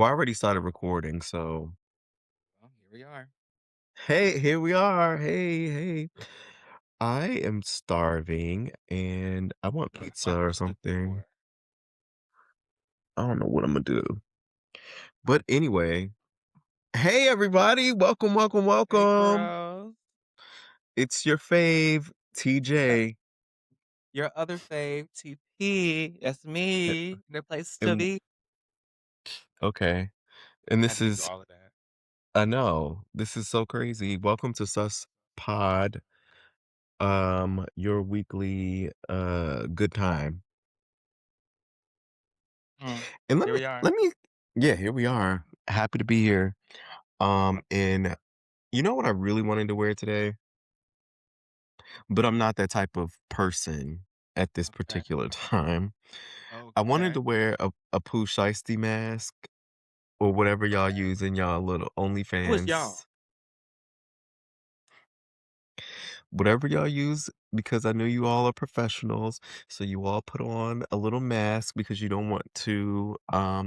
Well, I already started recording, so Well, here we are. hey, here we are. Hey, hey. I am starving and I want pizza What or to something. for? I don't know what I'm gonna do. But anyway, hey everybody, welcome, welcome, Hey, welcome. girls. It's your fave, Uh, TJ. Your other fave, TP. That's Uh, me. The place to And be. okay. And I had this to do is all of that. I know, this is so crazy. Welcome to Sus Pod, your weekly good time. Mm. And Here we are. yeah, here we are. Happy to be here. And you know what I really wanted to wear today? But I'm not that type of person at this Okay. particular time. I wanted to Okay. wear a POOH Shiesty mask or whatever y'all Okay. use in y'all little Who is y'all? OnlyFans. Whatever y'all use, because I know you all are professionals. So you all put on a little mask because you don't want to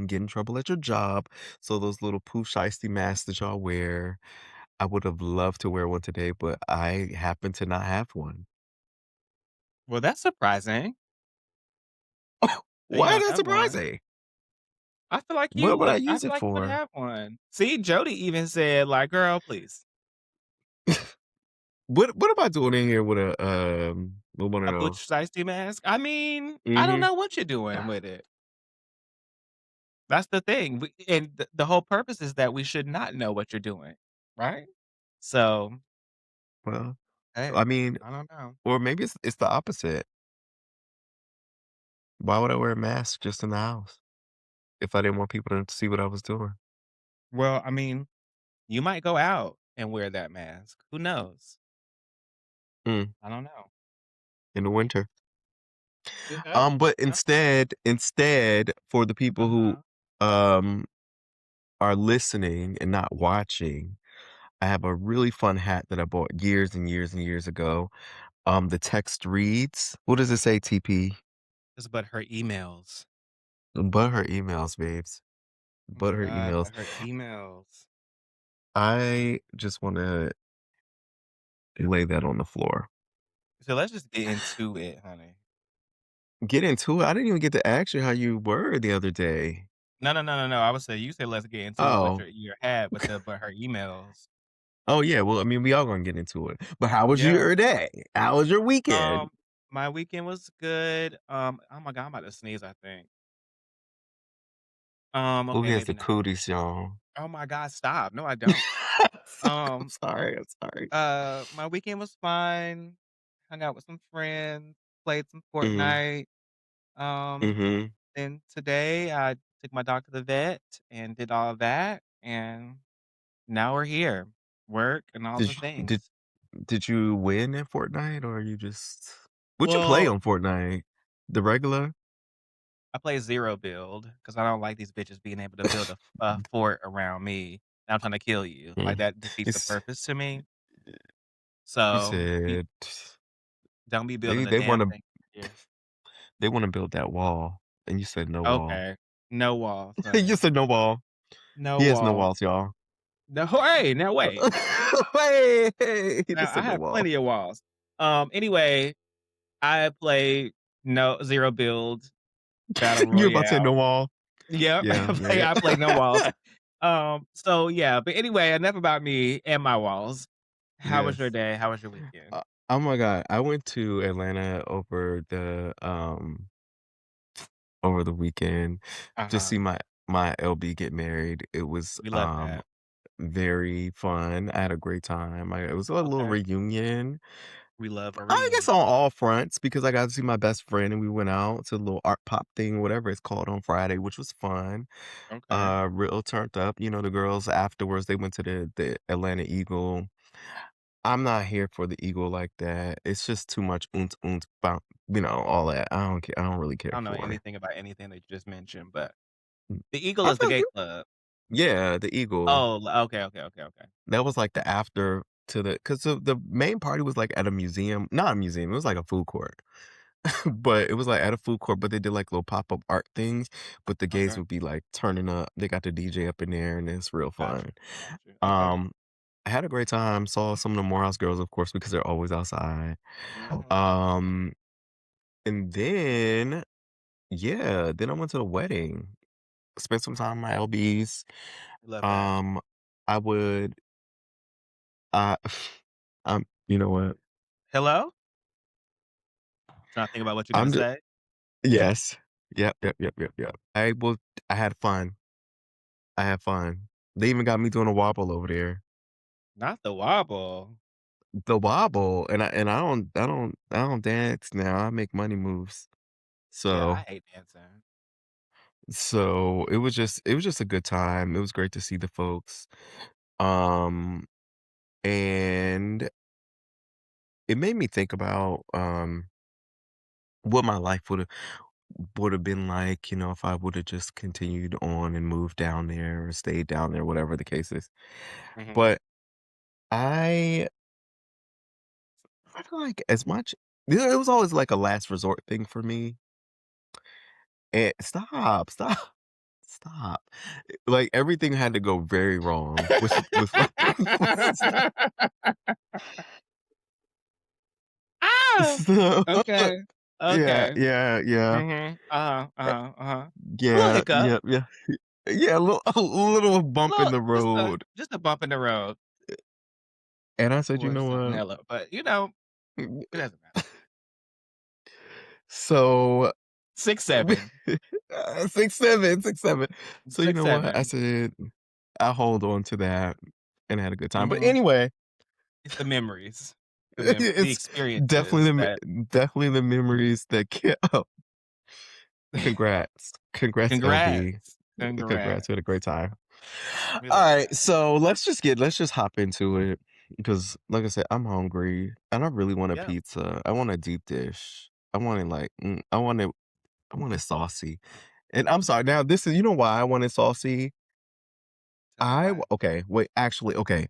get in trouble at your job. So those little POOH Shiesty masks that y'all wear, I would have loved to wear one today, but I happen to not have one. Well, that's surprising that you Why is don't that have one. surprising? I feel like you What would I would. I use feel it like you would for? have one. See, Jody even said, like, girl, please. What am I doing in here with with one of A those? butch shiesty mask. I mean, I don't Mhm. know what you're doing with it. That's the thing, and the whole purpose is that we should not know what you're doing, right? So, Well, I hey, mean, I don't know. or maybe it's the opposite. Why would I wear a mask just in the house if I didn't want people to see what I was doing? Well, I mean, you might go out and wear that mask. Who knows? Mm, I don't know. in the winter. Hey, But no. instead, for the people who Uh-huh. um are listening and not watching, I have a really fun hat that I bought years and years and years ago. The text reads, what does it say, TP? Just but her emails. But her emails, babes. Oh my But her god, emails. but her emails. I just want to lay that on the floor. So let's just get into it, honey. Get into it. I didn't even get to ask you how you were the other day. No, no, no, no, no. I would say you said let's get into it with Oh, your hat, but her emails. oh yeah. Well, I mean, we all gonna get into it. But how was Yeah. your day? How was your weekend? Um, my weekend was good. Oh my god, I'm about to sneeze, I think. Who Okay, has the maybe not. cooties, y'all? Oh my god, stop. No, I I'm don't. Um, sorry. I'm sorry. my weekend was fine. Hung out with some friends, played some Mm, Fortnite. Um, mm-hmm. and today I took my dog to the vet and did all of that, and now we're here. Work and all Did the you, did things. did you win in Fortnite or you just what you play Well, on Fortnite? The regular? I play zero build because I don't like these bitches being able to build a fort around me. I'm trying to kill you. Like Mm. that defeats the It's purpose to me. you So said don't be building they a they damn want to thing here. they want to build that wall, and you said no wall. Okay. No walls, You honey. said no wall. No He has no walls. walls, y'all. No, hey, now wait. Hey, he Now just I said no have wall. plenty of walls. Anyway, I play no zero build battle You were about to say no royale. wall. Yep, Yeah, yeah, I play no walls. yeah. So yeah, but anyway, enough about me and my walls. How was your Yes. day? How was your weekend? Oh my God, I went to Atlanta over the weekend to Uh-huh. see my LB get married. It was We love that. very fun. I had a great time. It was a little Okay. reunion. We love a I guess on reunion. all fronts because I got to see my best friend and we went out to a little art pop thing, whatever it's called on Friday, which was fun. Okay. Real turned up. You know, the girls afterwards they went to the Atlanta Eagle. I'm not here for the Eagle like that. It's just too much bounce, all that. I don't care. I don't really I care don't know for it. anything about anything that you just mentioned, but Mm. the Eagle I is the feel gay you. club. Yeah, the Eagle. Oh, okay, okay, okay, okay. That was like the after to the because the main party was like at a museum, not a museum. It was like a food court. but it was, like, at a food court, but they did, like, little pop-up art things, but the gays Okay. would be, like, turning up. They got the DJ up in there, and it's real Got fun. you, got you. Okay. Um, I had a great time, saw some of the Morehouse girls, of course, because they're always outside. Mhm. Um, and then yeah, then I went to the wedding, spent some time with my LBs. Love that. Um, I would, uh, you know what? Hello? Trying to think about what you're gonna I'm just say. yes. Yep, yep, yep, yep, yep. I had fun. I had fun. They even got me doing a wobble over there. Not the wobble. The wobble, and I don't dance now. I make money moves. Yeah, I So hate dancing. it was just a good time. It was great to see the folks. Um, and it made me think about what my life would have been like, if I would have just continued on and moved down there or stayed down there, whatever the case is. Mhm. But I I feel like as much it was always like a last resort thing for me. And stop, stop, stop. Like everything had to go very wrong with Ah! so, Okay. yeah, Okay. yeah, yeah. Mhm. Uh-huh, eh, uh-huh, uh-huh. A little Yeah, hiccup. yeah, yeah. Yeah, a little bump in Little the road. just a bump in the road. And I said, "You Or know something what?" hello, but, it doesn't matter. So 6'7", 6'7", 6'7". So you know what? I 6'7". said, "I'll hold on to that," and had a good time. But Mhm. anyway, It's the memories, the it's definitely experiences that definitely the memories that get oh, congrats. Congrats, LB. congrats, congrats. Congrats, we had a great time. We love Alright, that. so let's just hop into it because, like I said, I'm hungry and I really want a Yeah, pizza. I want a deep dish. I want it like, I want it saucy. And I'm sorry, now this is why I want it saucy? tell me why. Okay, wait, actually, okay.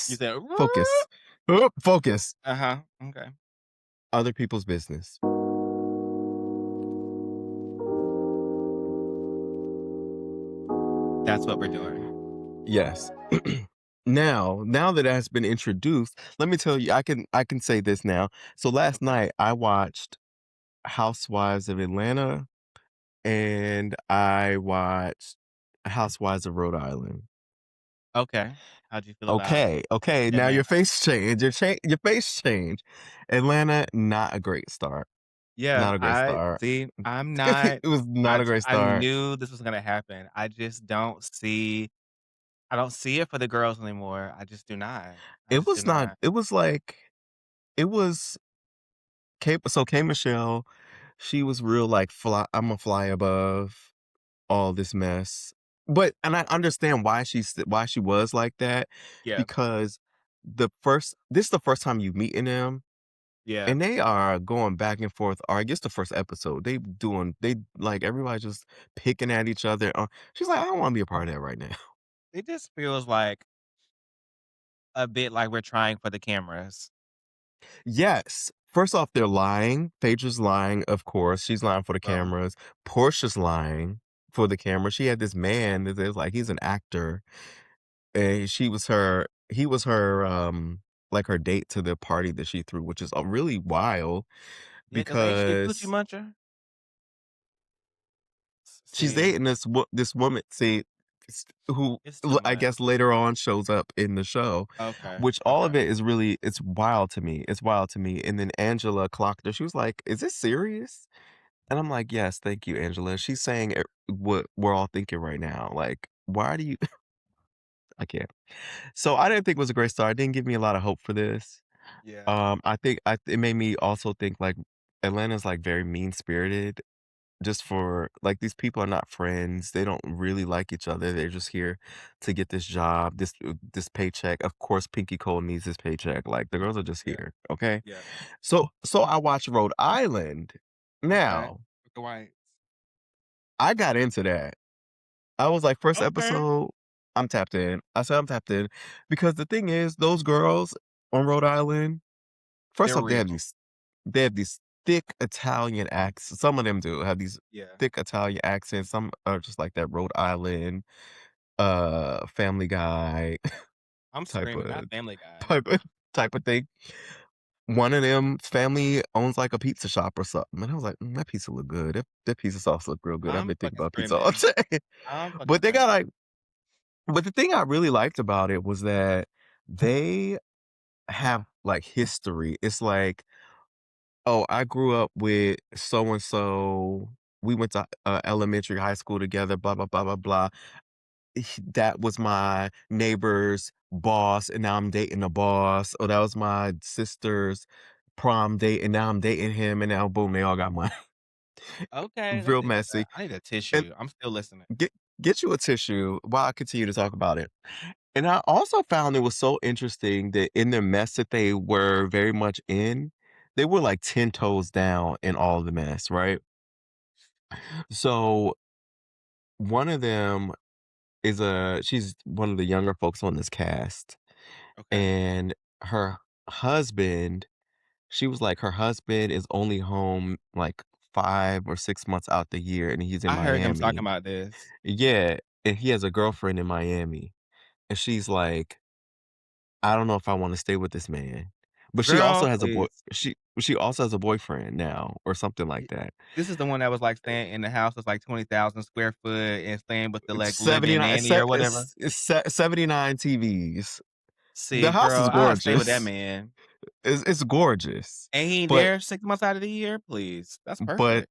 You Focus. said, Focus. Focus. uh-huh, okay. Other people's business. That's what we're doing. Yes. Now that has been introduced, let me tell you, I can say this now. So last Okay, night I watched Housewives of Atlanta and I watched Housewives of Rhode Island. okay. How'd you feel about Okay, okay, now your Atlanta? face changed. Your face changed. Atlanta, not a great start. Yeah, Not a great I start. see, I'm It not was not a great I start. knew this was gonna happen. I don't see it for the girls anymore. I just do not. I It just do was not not. it was like it was K Michelle, she was real like Imma fly above all this mess. And I understand why she was like that Yeah, because this is the first time you meeting them. yeah. And they are going back and forth, or I guess the first episode, they like everybody just picking at each other. She's like, I don't want to be a part of that right now. It just feels like a bit like we're trying for the cameras. Yes. First off, they're lying. Phaedra's lying, of course. She's lying for the Well, cameras. Portia's lying for the camera. She had this man that is like he's an actor. And he was her like her date to the party that she threw, which is really wild yeah, because ain't she a coochie because muncher? she's See, dating this woman, see, who it's too I much. guess later on shows up in the show, Okay, which all okay. of it is really it's wild to me. It's wild to me. And then Angela clocked her. She was like, "Is this serious?" And I'm like, "Yes, thank you, Angela." She's saying what we're all thinking right now. Like, why do you? I can't. So I didn't think it was a great start. It didn't give me a lot of hope for this. Yeah, I think it made me also think like Atlanta's like very mean spirited just for like these people are not friends. They don't really like each other. They're just here to get this job, this paycheck. Of course, Pinky Cole needs his paycheck. Like the girls are just yeah, here. Okay. yeah. So I watched Rhode Island. Okay. Now, With the whites. I got into that. I was like, first Okay. episode, I'm tapped in. I said I'm tapped in. Because the thing is, those girls on Rhode Island, first They're off, they have real. they have these thick Italian accents. Some of them do have these Yeah. thick Italian accents. Some are just like that Rhode Island, Family Guy I'm type screaming, not of Family Guy. type of type of thing. One of them family owns like a pizza shop or something, and I was like, "That pizza look good. That pizza sauce look real good. I've I'm been thinking fucking about pizza all screaming. day." I'm fucking But they got screaming. like, but the thing I really liked about it was that they have like history. It's like, oh, I grew up with so and so. We went to elementary, high school together. Blah blah blah blah blah. That was my neighbor's boss, and now I'm dating the boss. Or that was my sister's prom date, and now I'm dating him, and now boom, they all got money. Okay, let Real me messy. I need a And tissue. I'm still listening. get get you a tissue while I continue to talk about it. And I also found it was so interesting that in the mess that they were very much in, they were like 10 toes down in all the mess, right? So one of them she's one of the younger folks on this cast. Okay. And her husband, she was like, her husband is only home like 5 or 6 months out the year, and he's in I heard him talking Miami. about this. Yeah, and he has a girlfriend in Miami. And she's like, I don't know if I want to stay with this man. But she also Girl, has a boy please. she also has a boyfriend now or something Y like that. This is the one that was, like, staying in the house that's, like, 20,000 square foot and staying with the, It's like, live-in 79 nanny or whatever? 79 TVs. The See, house is girl, I'll stay with that gorgeous. man. It's gorgeous. And he ain't But there 6 months out of the year? Please, that's but perfect.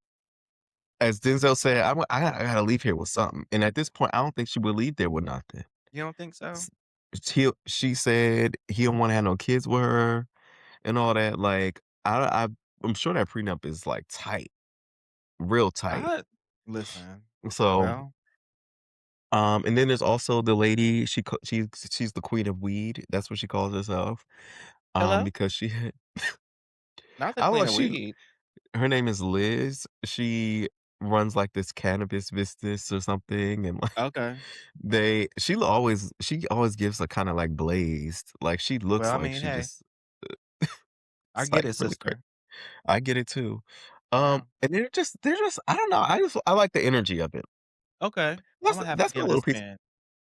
as Denzel said, I gotta leave here with something, and at this point, I don't think she would leave there with nothing. You don't think so? S she said he don't wanna have no kids with her and all that, like, I'm sure that prenup is, like, tight, real tight. I Listen, So, well, and then there's also the lady, she's the queen of weed, that's what she calls herself, hello? because she Not the I don't queen know, of weed. her name is Liz, she runs, like, this cannabis business or something, and, like Okay. she always gives a kinda, like, blazed, like, she Well, looks I like mean, she hey, just I it's, get like, it, really crazy. sister. I get it too. Yeah. And they're just I don't know, I like the energy of it. Okay. That's Imma have to that's my give it a little piece. spin.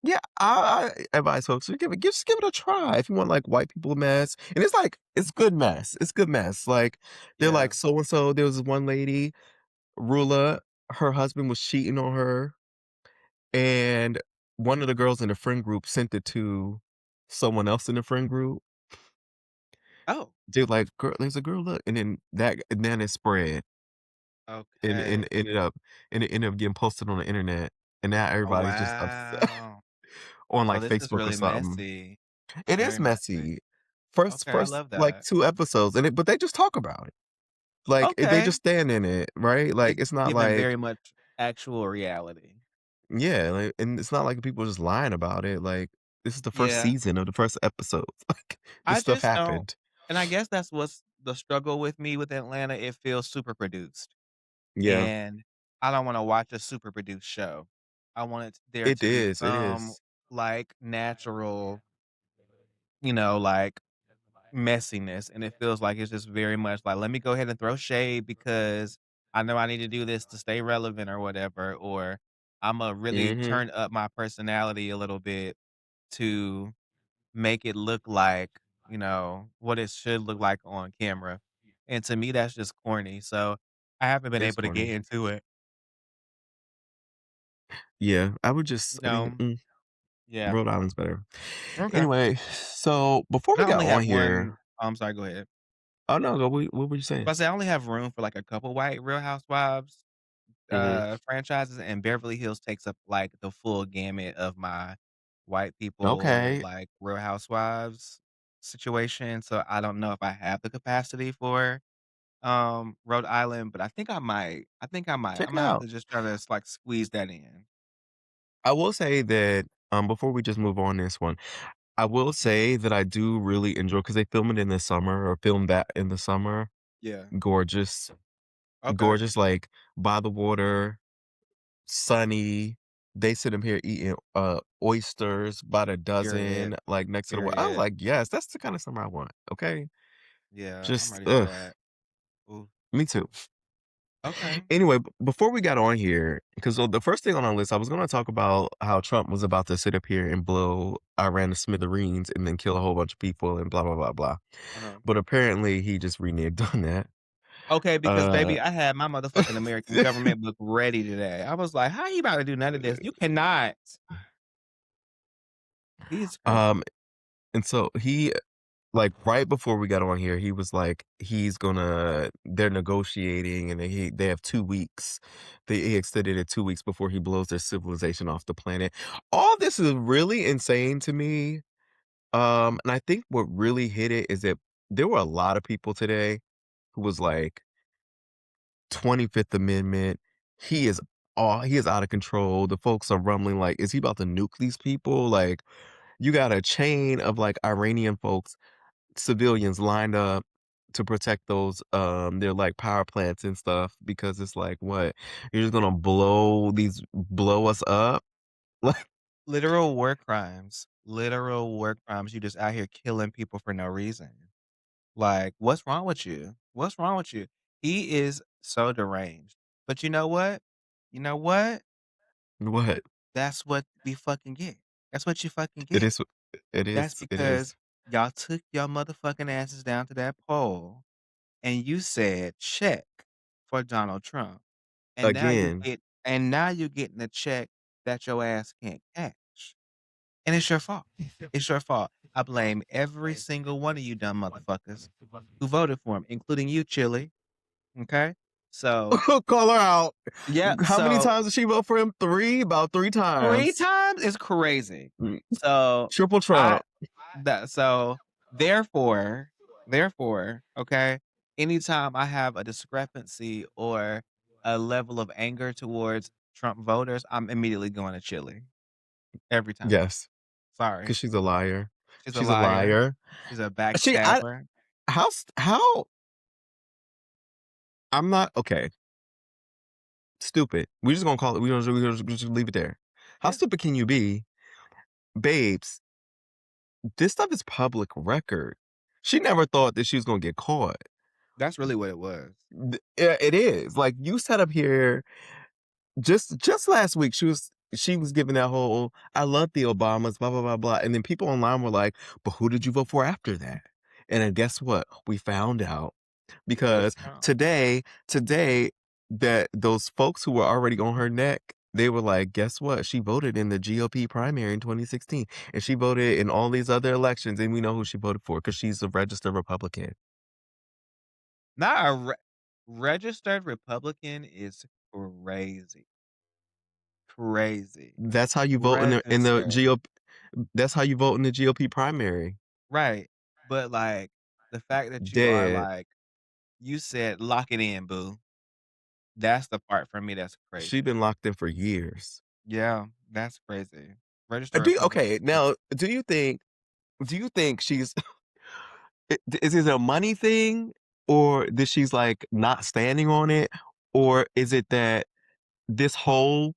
Yeah, I advise folks to just give it a try if you want, like, white people mess, and it's, like, it's good mess, like, they're Yeah. like, "So and so," there was one lady, Rula, her husband was cheating on her, and one of the girls in the friend group sent it to someone else in the friend group. Oh, They're like, "Girl, there's a girl, look," and then it spread, and okay. it ended up getting posted on the internet, and now Oh, everybody's just upset wow. on, So like, this is Facebook or really something. messy. It is Very messy. messy. Okay, I First, love like, that. 2 episodes, but they just talk about it. Like, they Okay. just stand in it, right? Like, It's it's not given like very much actual reality. yeah, like, and it's not like people just lying about it, like, this is the first Yeah. season of the first episode, like, this I stuff just don't happened. and I guess that's what's the struggle with me with Atlanta, it feels super produced, Yeah. and I don't wanna watch a super produced show. I want there to be It some, is. like, natural, like, messiness, and it feels like it's just very much like, "Let me go ahead and throw shade because I know I need to do this to stay relevant or whatever," or, "Imma really Mhm. turn up my personality a little bit to make it look like, what it should look like on camera." And to me, that's just corny, so I haven't been It's able to get corny. into it, Yeah, you know? Yeah. Rhode Island's better. Okay. Anyway, so before And we I got only on have here I'm sorry, go ahead. oh, no, go what were you saying? I say I only have room for, like, a couple white Real Housewives Mhm. franchises, and Beverly Hills takes up, like, the full gamut of my white people, Okay. like, Real Housewives situation, so I don't know if I have the capacity for, Rhode Island, but I think I might. Check it Imma have out. to just try to, like, squeeze that in. I will say that, before we just move on this one, I will say that I do really enjoy because they film it in the summer or film that in the summer. Yeah. Gorgeous. Okay. Gorgeous, like, by the water, sunny. They sit 'em here eating, oysters by the Period. dozen, like, next to the wa I was Period. like, "Yes, that's the kinda summer I want." Okay? Yeah, I'm Just ready for ugh. that. Ooh, Me too. okay. Anyway, before we got on here, because the first thing on our list, I was going to talk about how Trump was about to sit up here and blow Iran to smithereens and then kill a whole bunch of people and blah blah blah blah. Uh-huh. But apparently, he just reneged on that. Okay, because Uh, baby, I had my motherfucking American government book ready today. I was like, "How you about to do none of this? You cannot." He's crazy. um, and so he like right before we got on here, he was like, they're negotiating and they have 2 weeks. He extended it 2 weeks before he blows their civilization off the planet. All this is really insane to me. And I think what really hit it is that there were a lot of people today who was like 25th Amendment. He is he is out of control. The folks are rumbling like, is he about to nuke these people? Like, you got a chain of like Iranian folks, civilians lined up to protect those their like power plants and stuff because it's like what? You're just gonna blow us up? Like Literal war crimes. Literal war crimes. You just out here killing people for no reason. Like, what's wrong with you? What's wrong with you? He is so deranged. But you know what? You know what? what? That's what we fucking get. That's what you fucking It get. is it That's is it because is. y'all took y'all motherfucking asses down to that poll and you said check for Donald Trump. Again, And now you're getting a check that your ass can't cash. And it's your fault. It's your fault. I blame every single one of you dumb motherfuckers who voted for him, including you, Chilli. Okay? So, call her out. yeah, How many so times did she vote for him? Three? About three 3 times. times is crazy. Mm, So, Triple I Trump. that so therefore, okay, anytime I have a discrepancy or a level of anger towards Trump voters, I'm immediately going to Chile every time. Yes, because Sorry. she's a liar. She's a She's a liar. liar. She's a I backstabber. how I'm not okay. Stupid. We just gonna call it. We just leave it there. How Yeah, stupid can you be, babes? This stuff is public record. She never thought that she was gonna get caught. that's really what it was. Yeah, it is. Like you sat up here just last week. She was giving that whole "I love the Obamas," blah blah blah blah, and then people online were like, "But who did you vote for after that?" And then guess what? We found out It was because Trump. today that those folks who were already on her neck, they were like, guess what? She voted in the GOP primary in 2016, and she voted in all these other elections, and we know who she voted for because she's a registered Republican. Not a registered Republican is crazy. Crazy. That's how you vote in the Registered. GOP. That's how you vote in the GOP primary. Right. But, like, the fact that you are, Dead. like you said, "Lock it in, boo." That's the part for me that's She crazy. been locked in for years. Yeah, that's crazy. Registered Okay, Republicans are now do you think she's is it a money thing or that she's like not standing on it or is it that this whole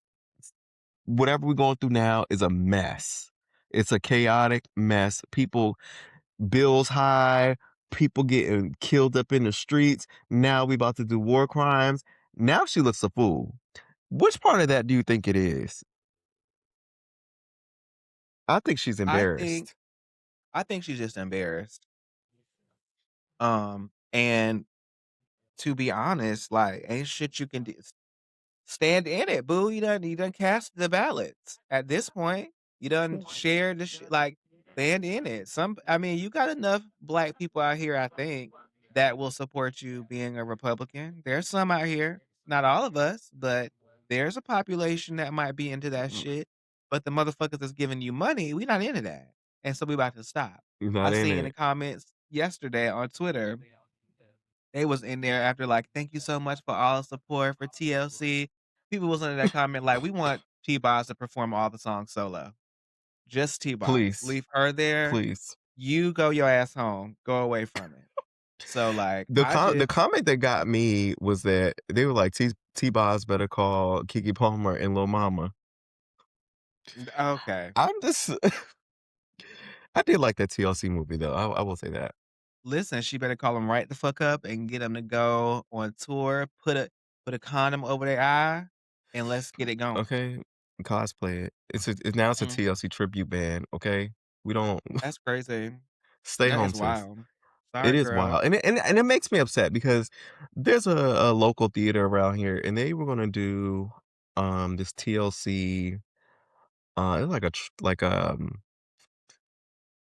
whatever we're going through now is a mess. It's a chaotic mess. People bills high, people getting killed up in the streets. Now we about to do war crimes. Now she looks a fool. Which part of that do you think it is? I think she's I think embarrassed. I think she's just embarrassed. And to be honest, like, ain't shit you can do. Stand in it, boo. You done cast the ballots. At this point, you done shared the like, stand in it. I mean, you got enough black people out here, I think, that will support you being a Republican. There's some out here, not all of us, but there's a population that might be into that Mm, shit. But the motherfuckers that's giving you money, we not into that. And so we about to stop. He's not I in seen in the it. comments yesterday on Twitter, they was in there after like, "Thank you so much for all the support for TLC." People was under that comment like, "We want T-Boz to perform all the songs solo. Just T-Boz. Please. Leave her there. Please. You go your ass home. Go away from it." So, like, The comment that got me was that they were like T-Boz better call Kiki Palmer and Lil Mama. okay. I'm just I did like that TLC movie though. I will say that. Listen, she better call him right the fuck up and get him to go on tour, put a condom over their eye, and let's get it going. Okay? Cosplay it. It's now it's a Mm, TLC tribute band, okay? We don't that's crazy. stay That home, is sis. wild. It Sorry, is girl. wild, and it makes me upset because there's a local theater around here, and they were gonna do, this TLC, it's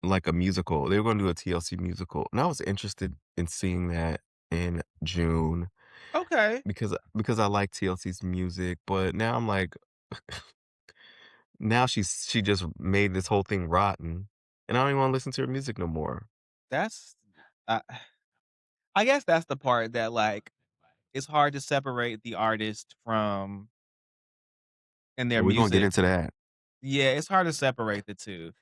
like a musical. They were gonna do a TLC musical, and I was interested in seeing that in June Okay, because I like TLC's music, but now I'm like, now she just made this whole thing rotten, and I don't even wanna listen to her music no more. that's I I guess that's the part that, like, it's hard to separate the artist from and their But we're gonna get music. into that. Yeah, it's hard to separate the 2.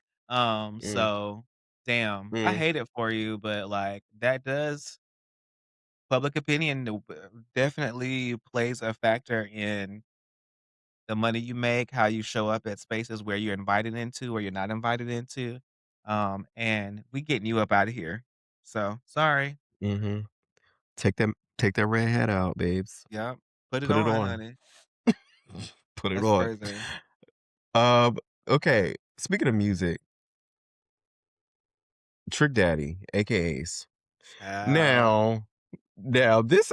Mm, So, damn, I mm, hate it for you, but, like, that does public opinion definitely plays a factor in the money you make, how you show up at spaces where you're invited into or you're not invited into. And we getting you up out of here. So, sorry. mhm. Take that red hat out, babes. Yep. Put it Put it on, on. honey. Put it That's on. crazy. Um, okay, speaking of music, Trick Daddy, AKAs. Child. Now this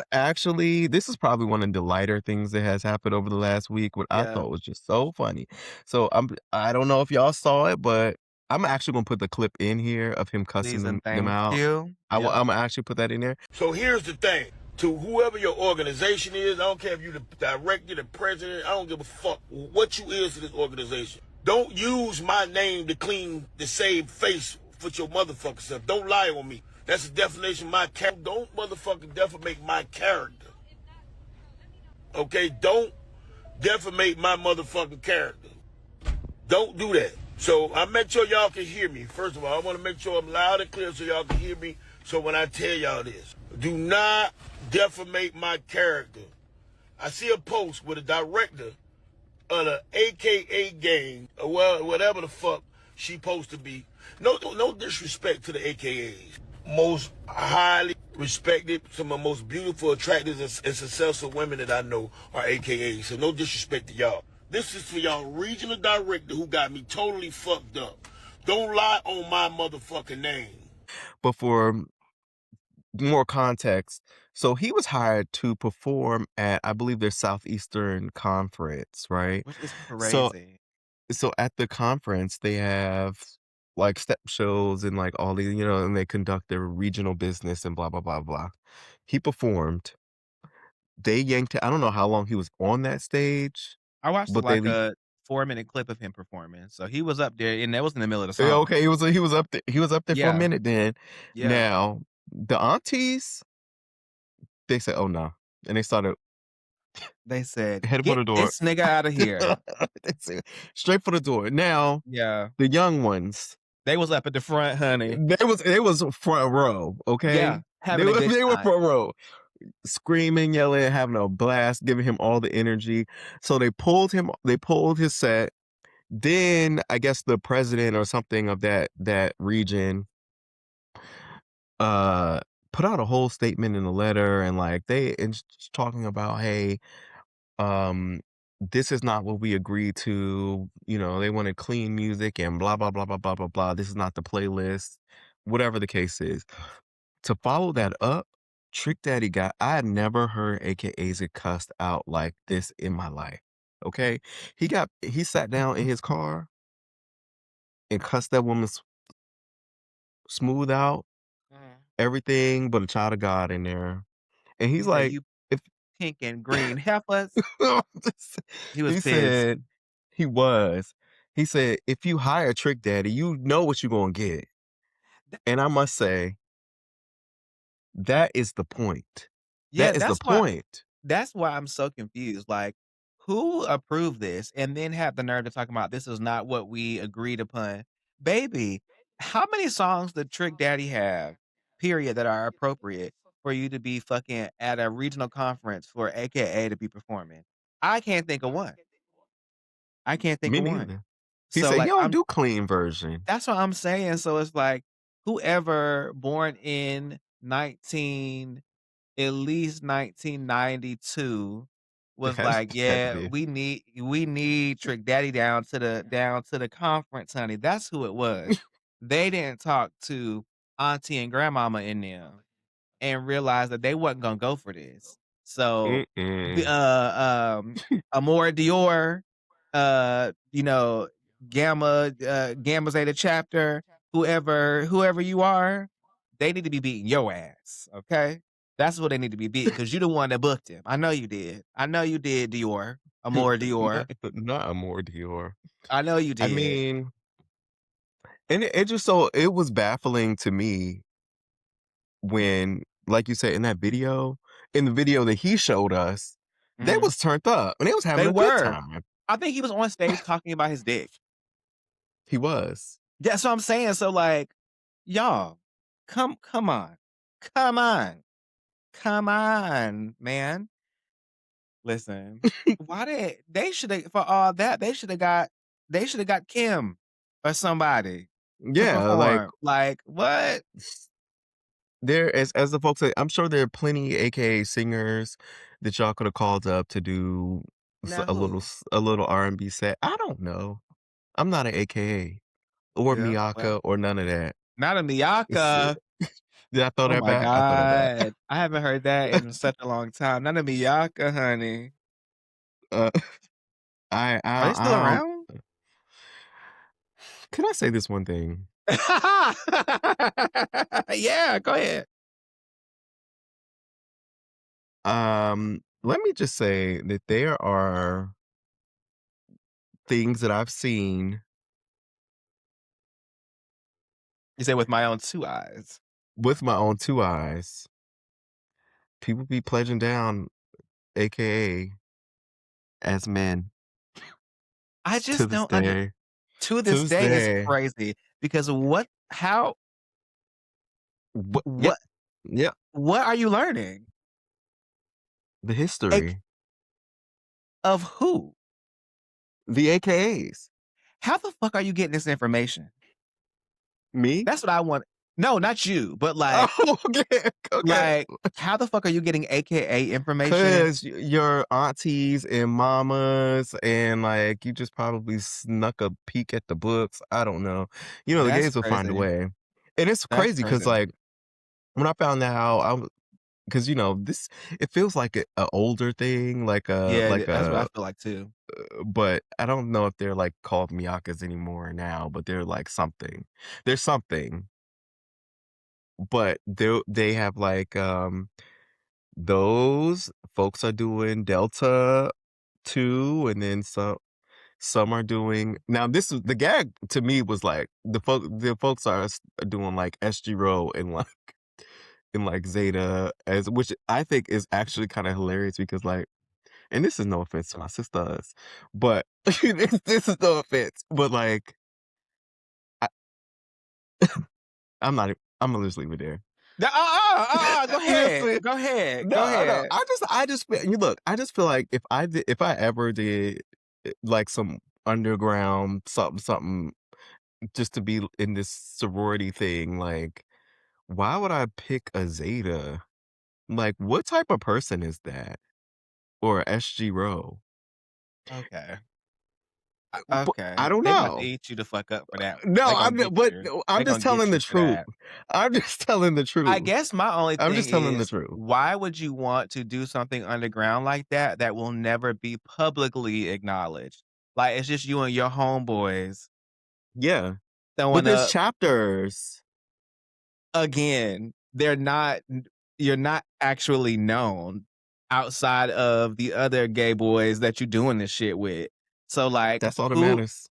is probably one of the lighter things that has happened over the last week, what I Yeah. thought was just so funny. So, I don't know if y'all saw it, but I'm actually gonna put the clip in here of him cussing Please and them thank out. you. Yep. Imma actually put that in there. So here's the thing. To whoever your organization is, I don't care if you're the director, the president, I don't give a fuck what you is to this organization. Don't use my name to clean the save face for your motherfucking self. Don't lie on me. That's the definition of my character. Don't motherfucking defamate my character. Okay? Don't defamate my motherfucking character. Don't do that. So I make sure y'all can hear me. First of all, I want to make sure I'm loud and clear so y'all can hear me. So when I tell y'all this, do not defamate my character. I see a post with a director of the AKA gang, or well, whatever the fuck she supposed to be. No disrespect to the AKAs. Most highly respected, some of the most beautiful, attractive, and successful women that I know are AKAs. So no disrespect to y'all. This is for y'all regional director who got me totally fucked up. Don't lie on my motherfucking name. But for more context, so he was hired to perform at, I believe, their Southeastern Conference, right? Which is So crazy. so at the conference, they have, like, step shows and, like, all these, and they conduct their regional business and blah, blah, blah, blah. He performed. They yanked I don't know how long he was on that stage, I watched but they like le a 4-minute clip of him performing. So he was up there and that was in the middle of the yeah, song. okay, he was up there for a Yeah. minute then. Yeah. Now, the aunties, they said, "Oh, no," and they started They said, headed for "Get the door. this nigga out of here." They said, straight for the door. Now, Yeah. the young ones, They was up at the front, honey. they was front row, Yeah, okay? having a good They were time. front row, screaming, yelling, having a blast, giving him all the energy. So they pulled his set. Then I guess the president or something of that region uh put out a whole statement in a letter, and like talking about, hey, um this is not what we agreed to. They wanted clean music and blah blah blah blah blah blah blah. This is not the playlist, whatever the case is. To follow that up, Trick Daddy got I had never heard AKAs get cussed out like this in my life. Okay. He sat down in his car and cussed that woman smooth out, Mhm. everything but a child of God in there. And He he's said, like, "You if pink and green heifers." He was he pissed. said he was. He said, if you hire Trick Daddy, you know what you're gonna get. Th And I must say, that is the point. Yeah, That is the point. that's why I'm so confused, like, who approved this and then have the nerve to talk about this is not what we agreed upon? Baby, how many songs did Trick Daddy have, period, that are appropriate for you to be fucking at a regional conference for AKA to be performing? I can't think of one. I can't think Me of one. neither. He So, said he like, don't I'm do clean version. that's what I'm saying, so it's like, whoever born in at least 1992 was like, Had to yeah, be. we need Trick Daddy down to the conference, honey. That's who it was. They didn't talk to Auntie and Grandmama in them and realized that they wasn't gonna go for this. So, Mm-mm. Amor Dior, you know, Gamma Zeta Chapter, whoever you are, they need to be beating your ass, okay? That's what they need to be beating because you the one that booked him. I know you did. I know you did, Dior. Amor Dior. Not a more Dior. I know you I did. mean, and it just so it was baffling to me when, like you said, in the video that he showed us, they Mhm. was turned up and they was having They a good were. time. I think he was on stage talking about his dick. He was. That's what I'm saying. So, like, y'all, come on. Come on. Come on, man. Listen, why they should have for all that, they should have got Kim or somebody to Yeah, like perform. Like, what? there as the folks say, I'm sure there are plenty AKA singers that y'all could have called up to do Now who? a little R&B set. I don't know. I'm not an AKA or Yeah, well, Miyaka or none of that. not a It's, Miyaka. did I throw Oh that my back? I throw that back. god. I haven't heard that in such a long time. Not a Miyaka, honey. Uh, Are they still I don't. around? Can I say this one thing? Yeah, go ahead. Let me just say that there are things that I've seen You say with my own 2 eyes. with my own 2 eyes. People be pledging down, AKA as men I to just this don't under day. to To this this day is day. crazy because Yep. what Yep. what are you learning? The Like, history. of who? The AKAs. How the fuck are you getting this information? Me? That's what I want. No, not you, but Oh, okay. Okay. like, how the fuck are you getting AKA information? Cause your aunties and mamas and like you just probably snuck a peek at the books. I don't know. The That's gays will find a crazy. way. And it's That's crazy because crazy. like when I found that out, because this it feels like a older thing, Yeah, that's what I feel like too. but I don't know if they're like called miyakas anymore now, but they're like something. There's something, but they have like those folks are doing Delta 2, and then some are doing now. This is the gag to me was like the folks are doing like SG Row and like Zeta, as which I think is actually kind of hilarious because like, and this is no offense to my sisters, but this is no offense, but like I, I'm gonna just leave it there. Go ahead. Seriously, Go ahead. Go no. ahead. I just feel like if I ever did like some underground something just to be in this sorority thing, like why would I pick a Zeta? Like, what type of person is that? Or a SG Row? Okay. But I Okay. don't They about to know. eat you the fuck up for that one. No, They gonna get you. They I'm just gonna get telling you the for truth. that. I'm just telling the I truth. guess my only I'm thing just telling the is, truth. why would you want to do something underground like that that will never be publicly acknowledged? Like, it's just you and your homeboys Yeah. But throwing there's up chapters. again. You're not actually known outside of the other gay boys that you're doing this shit with. So, like, That's all that who matters.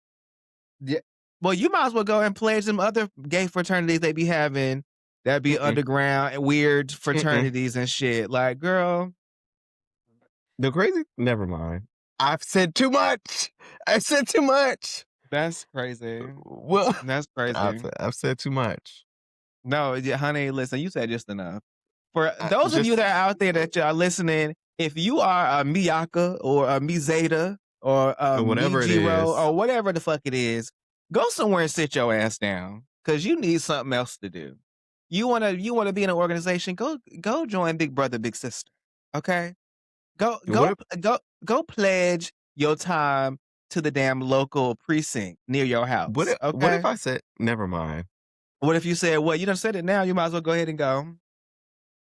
yeah, well, you might as well go and pledge them other gay fraternities they be having that be Mm-mm. underground and weird Mm-mm. fraternities and shit. Like, girl, The crazy? Never mind. I've said too much. I said too much. that's crazy. Well, That's crazy. I've said too much. No, yeah, honey, listen, you said just enough. For I those of you just that are out there that are listening, if you are a Miyaka or a Mizeta or a whatever it Mijiro is. or whatever the fuck it is, go somewhere and sit your ass down. because you need something else to do. You wanna be in an organization, go join Big Brother, Big Sister, okay? Go What go if go pledge your time to the damn local precinct near your house, what if okay? I said never mind. What if you said, "Well, you done said it now, you might as well go ahead and go."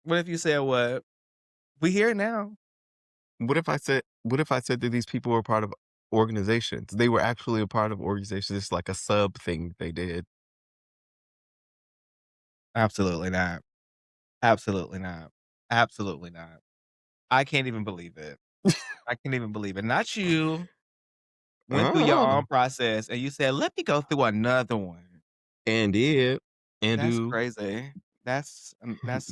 What if you said, "What? We here now." What if I said that these people were part of organizations? They were actually a part of organizations. It's like a sub thing they did. Absolutely not. Absolutely not. Absolutely not. I can't even believe it. I can't even believe it. Not you went through your Oh, own process and you said, "Let me go through another one." and did and That's do. crazy. That's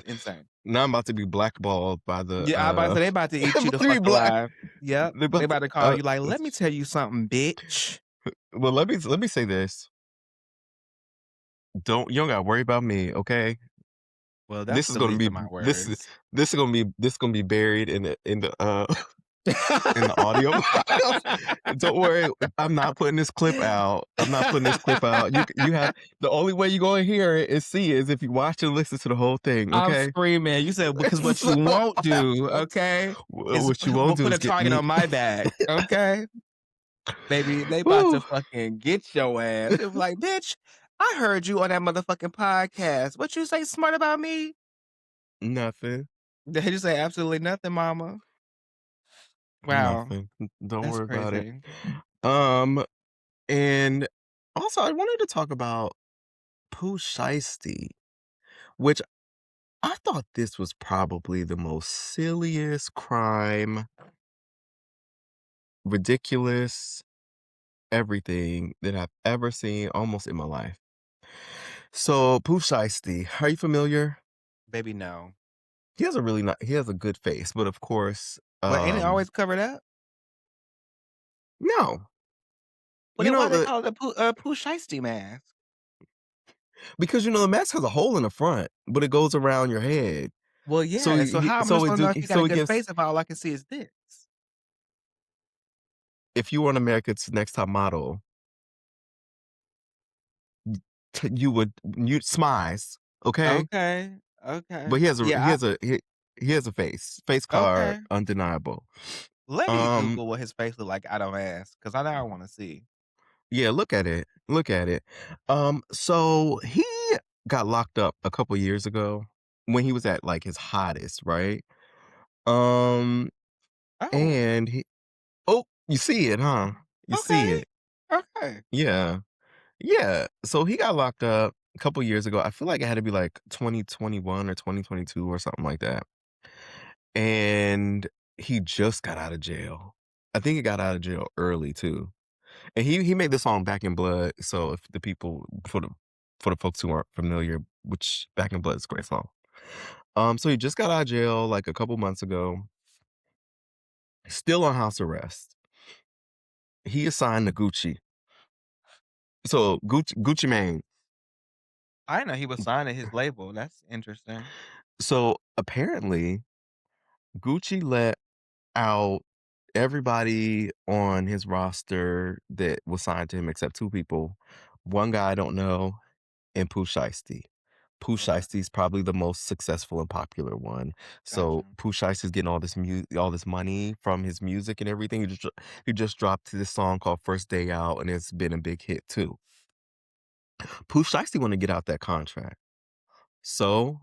insane. Now I'm about to be blackballed by Yeah, I about to say they about to eat I'm you about the to be fuck black. alive. Yep. They They about to, about to call you like, "Let me tell you something, bitch." well, let me say this. You don't gotta worry about me, okay? Well, that's This is the gonna least be of my this is worries. this is gonna be buried in the in the audio files. Don't worry, I'm not putting this clip out. I'm not putting this clip out. You have the only way you're gonna hear it and see it is if you watch and listen to the whole thing, I'm okay? screaming. You said because what So, you won't do, okay, is what you we'll won't do put a is get target me. on my back, okay? Baby, they about to Woo, fucking get your ass. They was like, "Bitch, I heard you on that motherfucking podcast. What you say smart about me?" nothing, They just say absolutely nothing, mama. Wow, nothing. Don't that's worry about it. crazy. Um, and also I wanted to talk about POOH Shiesty, which I thought this was probably the most silliest crime, ridiculous, everything that I've ever seen almost in my life. So POOH Shiesty, are you familiar? Baby, no. He has a good face, but of course, What, ain't it always covered up? no. Well, You then why know they the call it a Pooh Shiesty mask? because you know the mask has a hole in the front, but it goes around your head. Well, So yeah, so how am I supposed to know if you got a so he good gets face if all I can see is this? if you were on America's Next Top Model, you'd smize, okay? Okay, But okay. Yeah, he has a face card, okay. undeniable. Let me Um, Google what his face look like, I don't ask, 'cause I now wanna see. yeah, look at it. So he got locked up a couple years ago when he was at like his hottest, right? Um, Oh, and he, oh, you see it, huh? You see okay, it, okay. yeah, yeah. So he got locked up a couple years ago. I feel like it had to be like 2021 or 2022 or something like that. And he just got out of jail. I think he got out of jail early too. And he made the song Back in Blood. So if the people for the folks who aren't familiar, which Back in Blood is a great song. So he just got out of jail like a couple months ago, still on house arrest. He is signed to Gucci. So Gucci Mane. I didn't know he was signing his label, that's interesting. So apparently Gucci let out everybody on his roster that was signed to him except two people. One guy I don't know, and POOH Shiesty. POOH Okay, Shiesty is probably the most successful and popular one. So gotcha. POOH Shiesty is getting all this money from his music and everything. He just dropped this song called First Day Out, and it's been a big hit too. POOH Shiesty want to get out that contract. So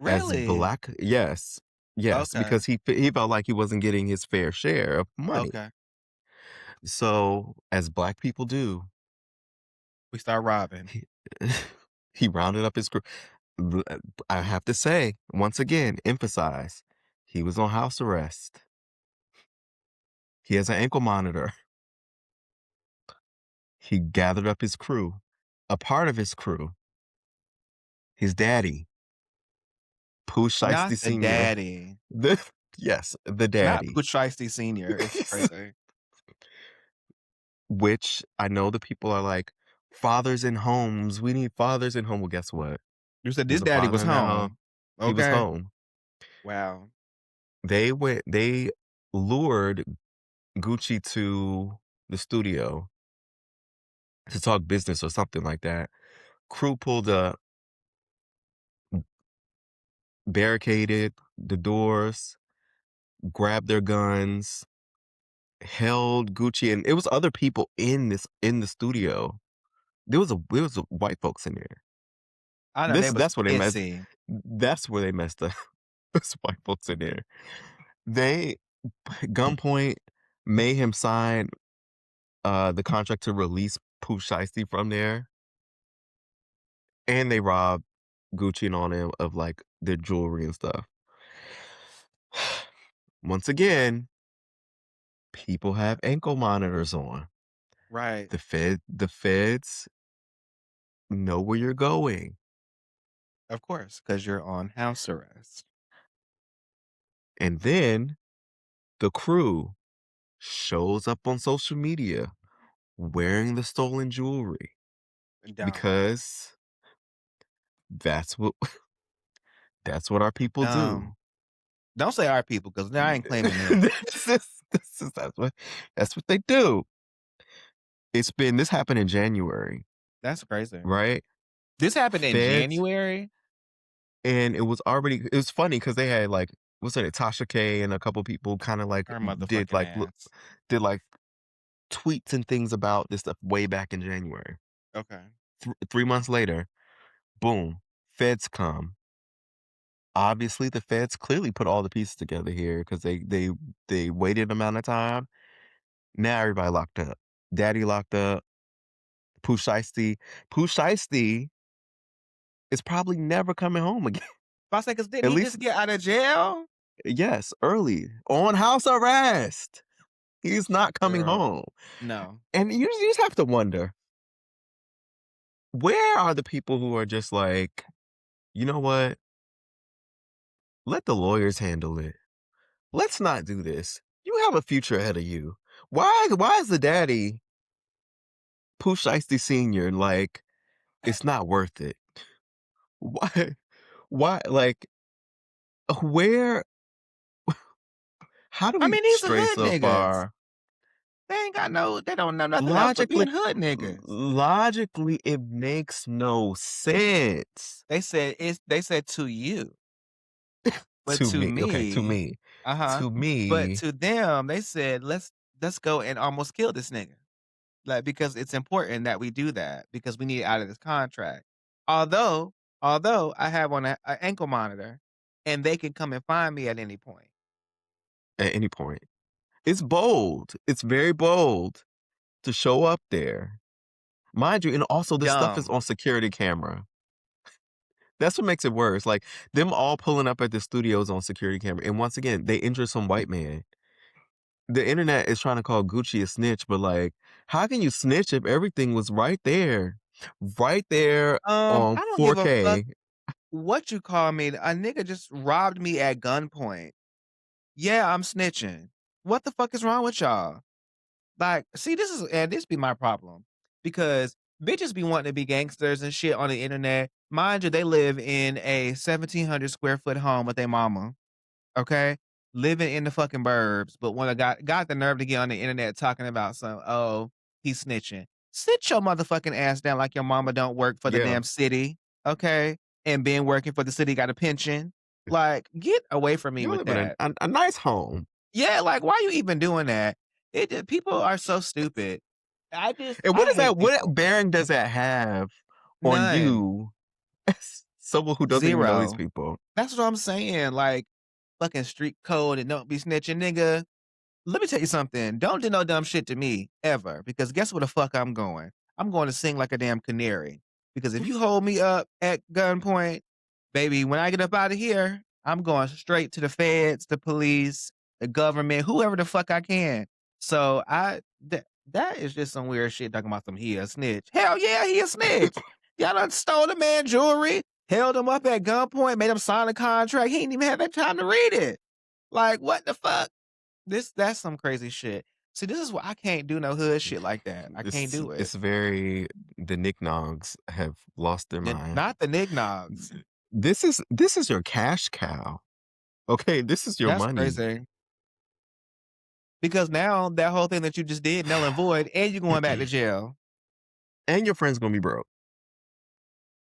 as Really? black, yes, yes, Okay, because he felt like he wasn't getting his fair share of money. okay. So as black people do, We start robbing. he, he rounded up his crew. I have to say, once again, emphasize, he was on house arrest. He has an ankle monitor. He gathered up his crew. A part of his crew, his daddy, Pooh Not Shiesty the Sr. daddy. The, yes, the Not daddy. Pooh Shiesty Senior, it's crazy. Which I know the people are like, fathers in homes. We need fathers in home. Well, guess what? You said this There's a daddy father was in that home. home. He was Okay. home. Wow. They lured Gucci to the studio to talk business or something like that. Crew pulled up, barricaded the doors, grabbed their guns, held Gucci, and it was other people in the studio. There was a white folks in there. I know they This was that's where they messed. pissy. That's where they messed up. There's white folks in there. They gunpoint made him sign the contract to release POOH SHIESTY from there, and they robbed Gucci and all them of like their jewelry and stuff. Once again, people have ankle monitors on. Right. The feds know where you're going. Of course, because you're on house arrest. And then the crew shows up on social media wearing the stolen jewelry Dumb. because that's what that's what our people do. Don't say our people, because now I ain't claiming them. That's what they do. This happened in January, That's crazy. right? This happened in Feds, January? and it was funny because they had like, what's it, Tasha K and a couple people kind of like Her did motherfucking like ass. did like tweets and things about this stuff way back in January. Okay. 3 months later, boom, feds come. Obviously, the feds clearly put all the pieces together here because they waited amount of time. Now everybody locked up. Daddy locked up. POOH SHIESTY. POOH SHIESTY is probably never coming home again. I say, because didn't At he least, just get out of jail? yes, early on house arrest. He's not coming Girl, home. no. And you just have to wonder, where are the people who are just like, you know what? Let the lawyers handle it. Let's not do this. You have a future ahead of you. Why is the daddy POOH SHIESTY Sr. like, it's not worth it? Why like, where how do I we mean, these are stray hood so niggas. far? They don't know nothing else but being hood niggas. Logically, it makes no sense. They said to you. But To to me, okay, to me, me. To but me, to them, they said, let's go and almost kill this nigga. Like, because it's important that we do that because we need it out of this contract. Although I have on an ankle monitor and they can come and find me at any point. at any point. It's bold. It's very bold to show up there. Mind you, and also this stuff is Dumb. on security camera. That's what makes it worse. Like, them all pulling up at the studios on security camera. And once again, they injure some white man. The internet is trying to call Gucci a snitch, but like, how can you snitch if everything was right there? Right there I on don't give a fuck 4K. what you call me. A nigga just robbed me at gunpoint. Yeah, I'm snitching. What the fuck is wrong with y'all? Like, see, this be my problem because bitches be wanting to be gangsters and shit on the internet. Mind you, they live in a 1,700 square foot home with their mama. Okay, living in the fucking burbs, but when I got the nerve to get on the internet talking about he's snitching. Sit your motherfucking ass down like your mama don't work for the Yeah. damn city, okay? And been working for the city, got a pension. Like, get away from me You with live in that. a nice home. Yeah, like, why you even doing that? People are so stupid. And what I is that? hate What people. bearing does that have on None. you as someone who doesn't even know these 0. people? That's what I'm saying. Like, fucking street code and don't be snitching, nigga. Let me tell you something. Don't do no dumb shit to me ever, because guess where the fuck I'm going? I'm going to sing like a damn canary. Because if you hold me up at gunpoint, baby, when I get up out of here, I'm going straight to the feds, the police, the government, whoever the fuck I can. So that is just some weird shit talking about he a snitch. Hell yeah, he a snitch. Y'all done stole the man jewelry, held him up at gunpoint, made him sign a contract. He ain't even had that time to read it. Like, what the fuck? That's some crazy shit. See, this is why I can't do no hood shit like that. I can't do it. It's very, the Nick Nogs have lost their mind. Not the nignogs. This is your cash cow. Okay, this is your That's money. crazy. Because now that whole thing that you just did, null and void, and you're going back to jail. And your friend's gonna be broke.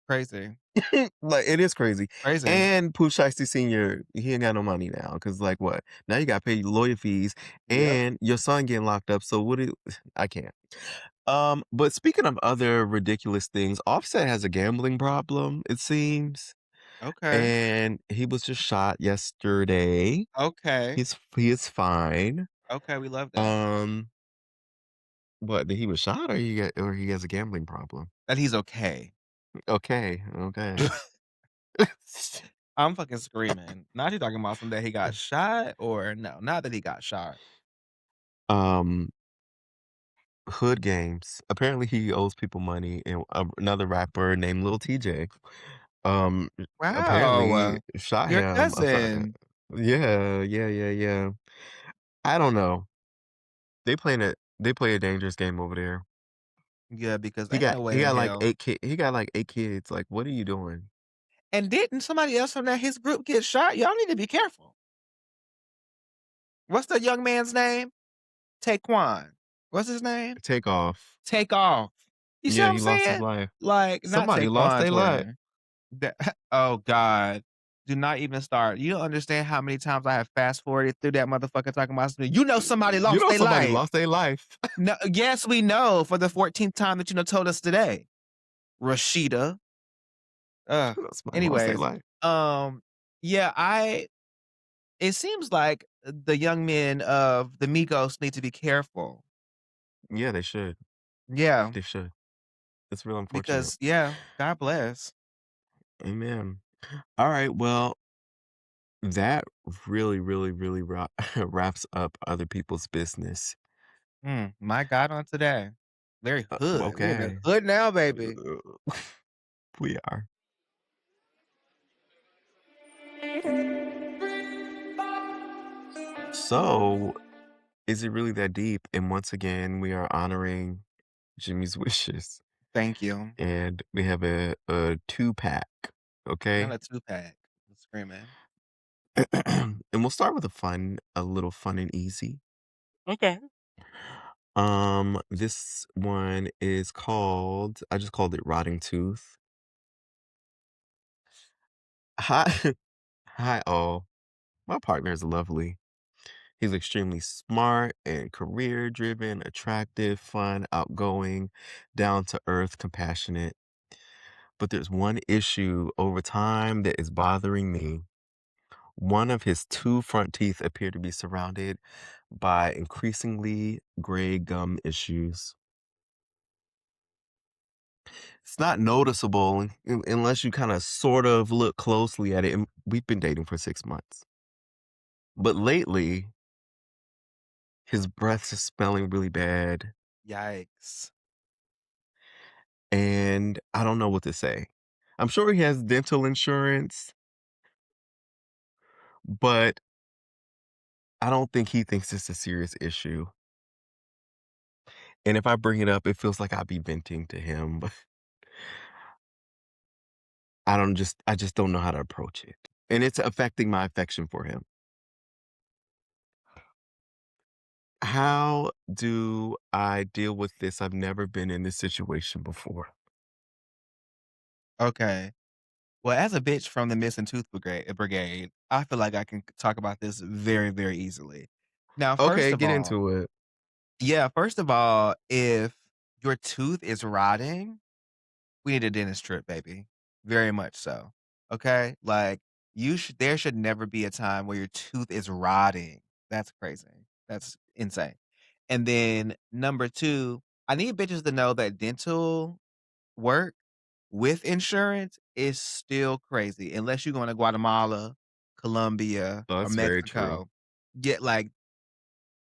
Crazy. Like, it is crazy. Crazy. And POOH SHIESTY Sr., he ain't got no money now because, like, what? Now you got to pay lawyer fees Yep. and your son getting locked up. So what do I can't. But speaking of other ridiculous things, Offset has a gambling problem, it seems. Okay. And he was just shot yesterday. Okay. He is fine. Okay, we love that. Um, what, he was shot or he has a gambling problem? That he's okay. Okay, okay. I'm fucking screaming. Not you talking about from that he got shot or no, not that he got shot. Um, Hood Games. Apparently he owes people money, and another rapper named Lil TJ, um, apparently Wow. shot Your him. cousin. Yeah, yeah, yeah, yeah. I don't know. They play a dangerous game over there. Yeah, because He ain't got no way he in got like hell. 8 he got like 8 kids. Like, what are you doing? And didn't somebody else from that his group get shot? Y'all need to be careful. What's the young man's name? Taquan. What's his name? Take off. Take off. You see Yeah, what I'm he lost his saying? life. Like, not Somebody lost Taquan their life. twin. Oh God. Do not even start. You don't understand how many times I have fast forwarded through that motherfucker talking about something. You know somebody You lost know their somebody life. lost their life. No, yes, we know for the 14th time that told us today. Rashida. Somebody lost their Anyways, life. yeah, it seems like the young men of the Migos need to be careful. Yeah, they should. Yeah, They should. It's real unfortunate. because yeah, God bless. Amen. All right. Well, that really, really, really wraps up other people's business. My God, on today. Very hood. We're in the Okay. hood now, baby. We are. So, is it really that deep? And once again, we are honoring Jimmy's wishes. Thank you. And we have a 2-pack. Not Okay. a 2-pack. I'm screaming. And we'll start with a little fun and easy. Okay. This one is called, I just called it Rotting Tooth. Hi, hi all. My partner is lovely. He's extremely smart and career driven, attractive, fun, outgoing, down to earth, compassionate. But there's one issue over time that is bothering me. One of his 2 front teeth appear to be surrounded by increasingly gray gum issues. It's not noticeable unless you kind of sort of look closely at it. And we've been dating for 6 months. But lately, his breath is smelling really bad, Yikes. and I don't know what to say. I'm sure he has dental insurance, but I don't think he thinks it's a serious issue. And if I bring it up, it feels like I'll be venting to him, but I just don't know how to approach it. And it's affecting my affection for him. How do I deal with this? I've never been in this situation before. Okay. Well, as a bitch from the Missing Tooth Brigade, I feel like I can talk about this very, very easily. Now, Okay, get into it. first of all, if your tooth is rotting, we need a dentist trip, baby. Very much so. Okay? Like there should never be a time where your tooth is rotting. That's crazy. That's insane. And then number 2, I need bitches to know that dental work with insurance is still crazy unless you're going to Guatemala, Colombia, Oh, or that's very true. Mexico. Get like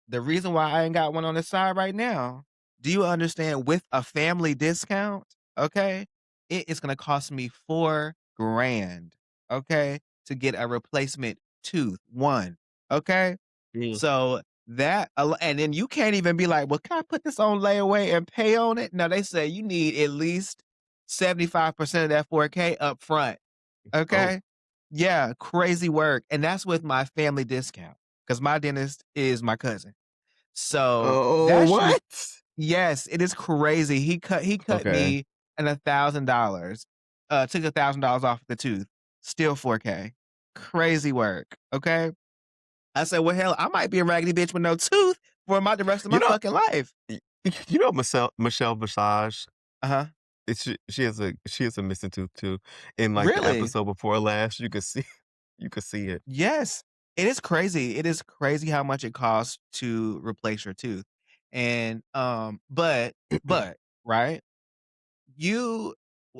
the reason why I ain't got one on the side right now, do you understand? With a family discount, okay, it is gonna cost me 4 grand, okay, to get a replacement tooth, one, okay? Mm. So and then you can't even be like, well, can I put this on layaway and pay on it? No, they say you need at least 75% of that 4K up front. Oh. Okay. Yeah, crazy work. And that's with my family discount because my dentist is my cousin. So Oh, that shit is, what? yes, it is crazy. He cut Okay. me an $1,000. took $1,000 off the tooth, still 4K. Crazy work, okay? I said, "Well, hell, I might be a raggedy bitch with no tooth for the rest of You my know, fucking life." y you know Michelle Visage, Uh-huh. she has a missing tooth too. In, like, the Really? episode before last, you could see you could see it. Yes. It is crazy. It is crazy how much it costs to replace your tooth. And, but, right? You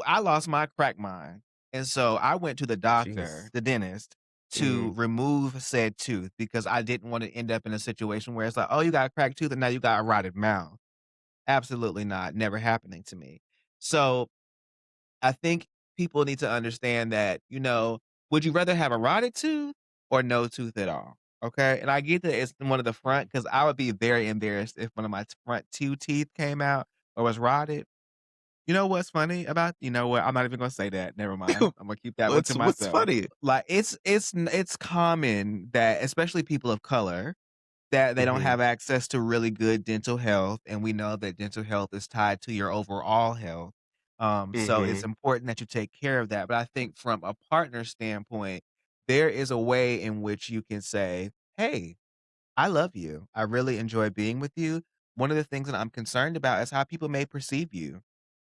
I lost my crack mind, and so I went to the doctor, Jeez. the dentist, to Mhm. remove said tooth because I didn't wanna end up in a situation where it's like, "Oh, you got a cracked tooth and now you got a rotted mouth." Absolutely not, never happening to me. So, I think people need to understand that, would you rather have a rotted tooth or no tooth at all? Okay? And I get that it's one of the front because I would be very embarrassed if one of my front 2 teeth came out or was rotted. You know what's funny about you know what? I'm not even gonna say that. Never mind. I'm gonna keep that one to What's myself. funny? Like, it's common that, especially people of color, that they don't Mhm, have access to really good dental health, and we know that dental health is tied to your overall health. So it's mhm. important that you take care of that. But I think from a partner standpoint, there is a way in which you can say, "Hey, I love you. I really enjoy being with you. One of the things that I'm concerned about is how people may perceive you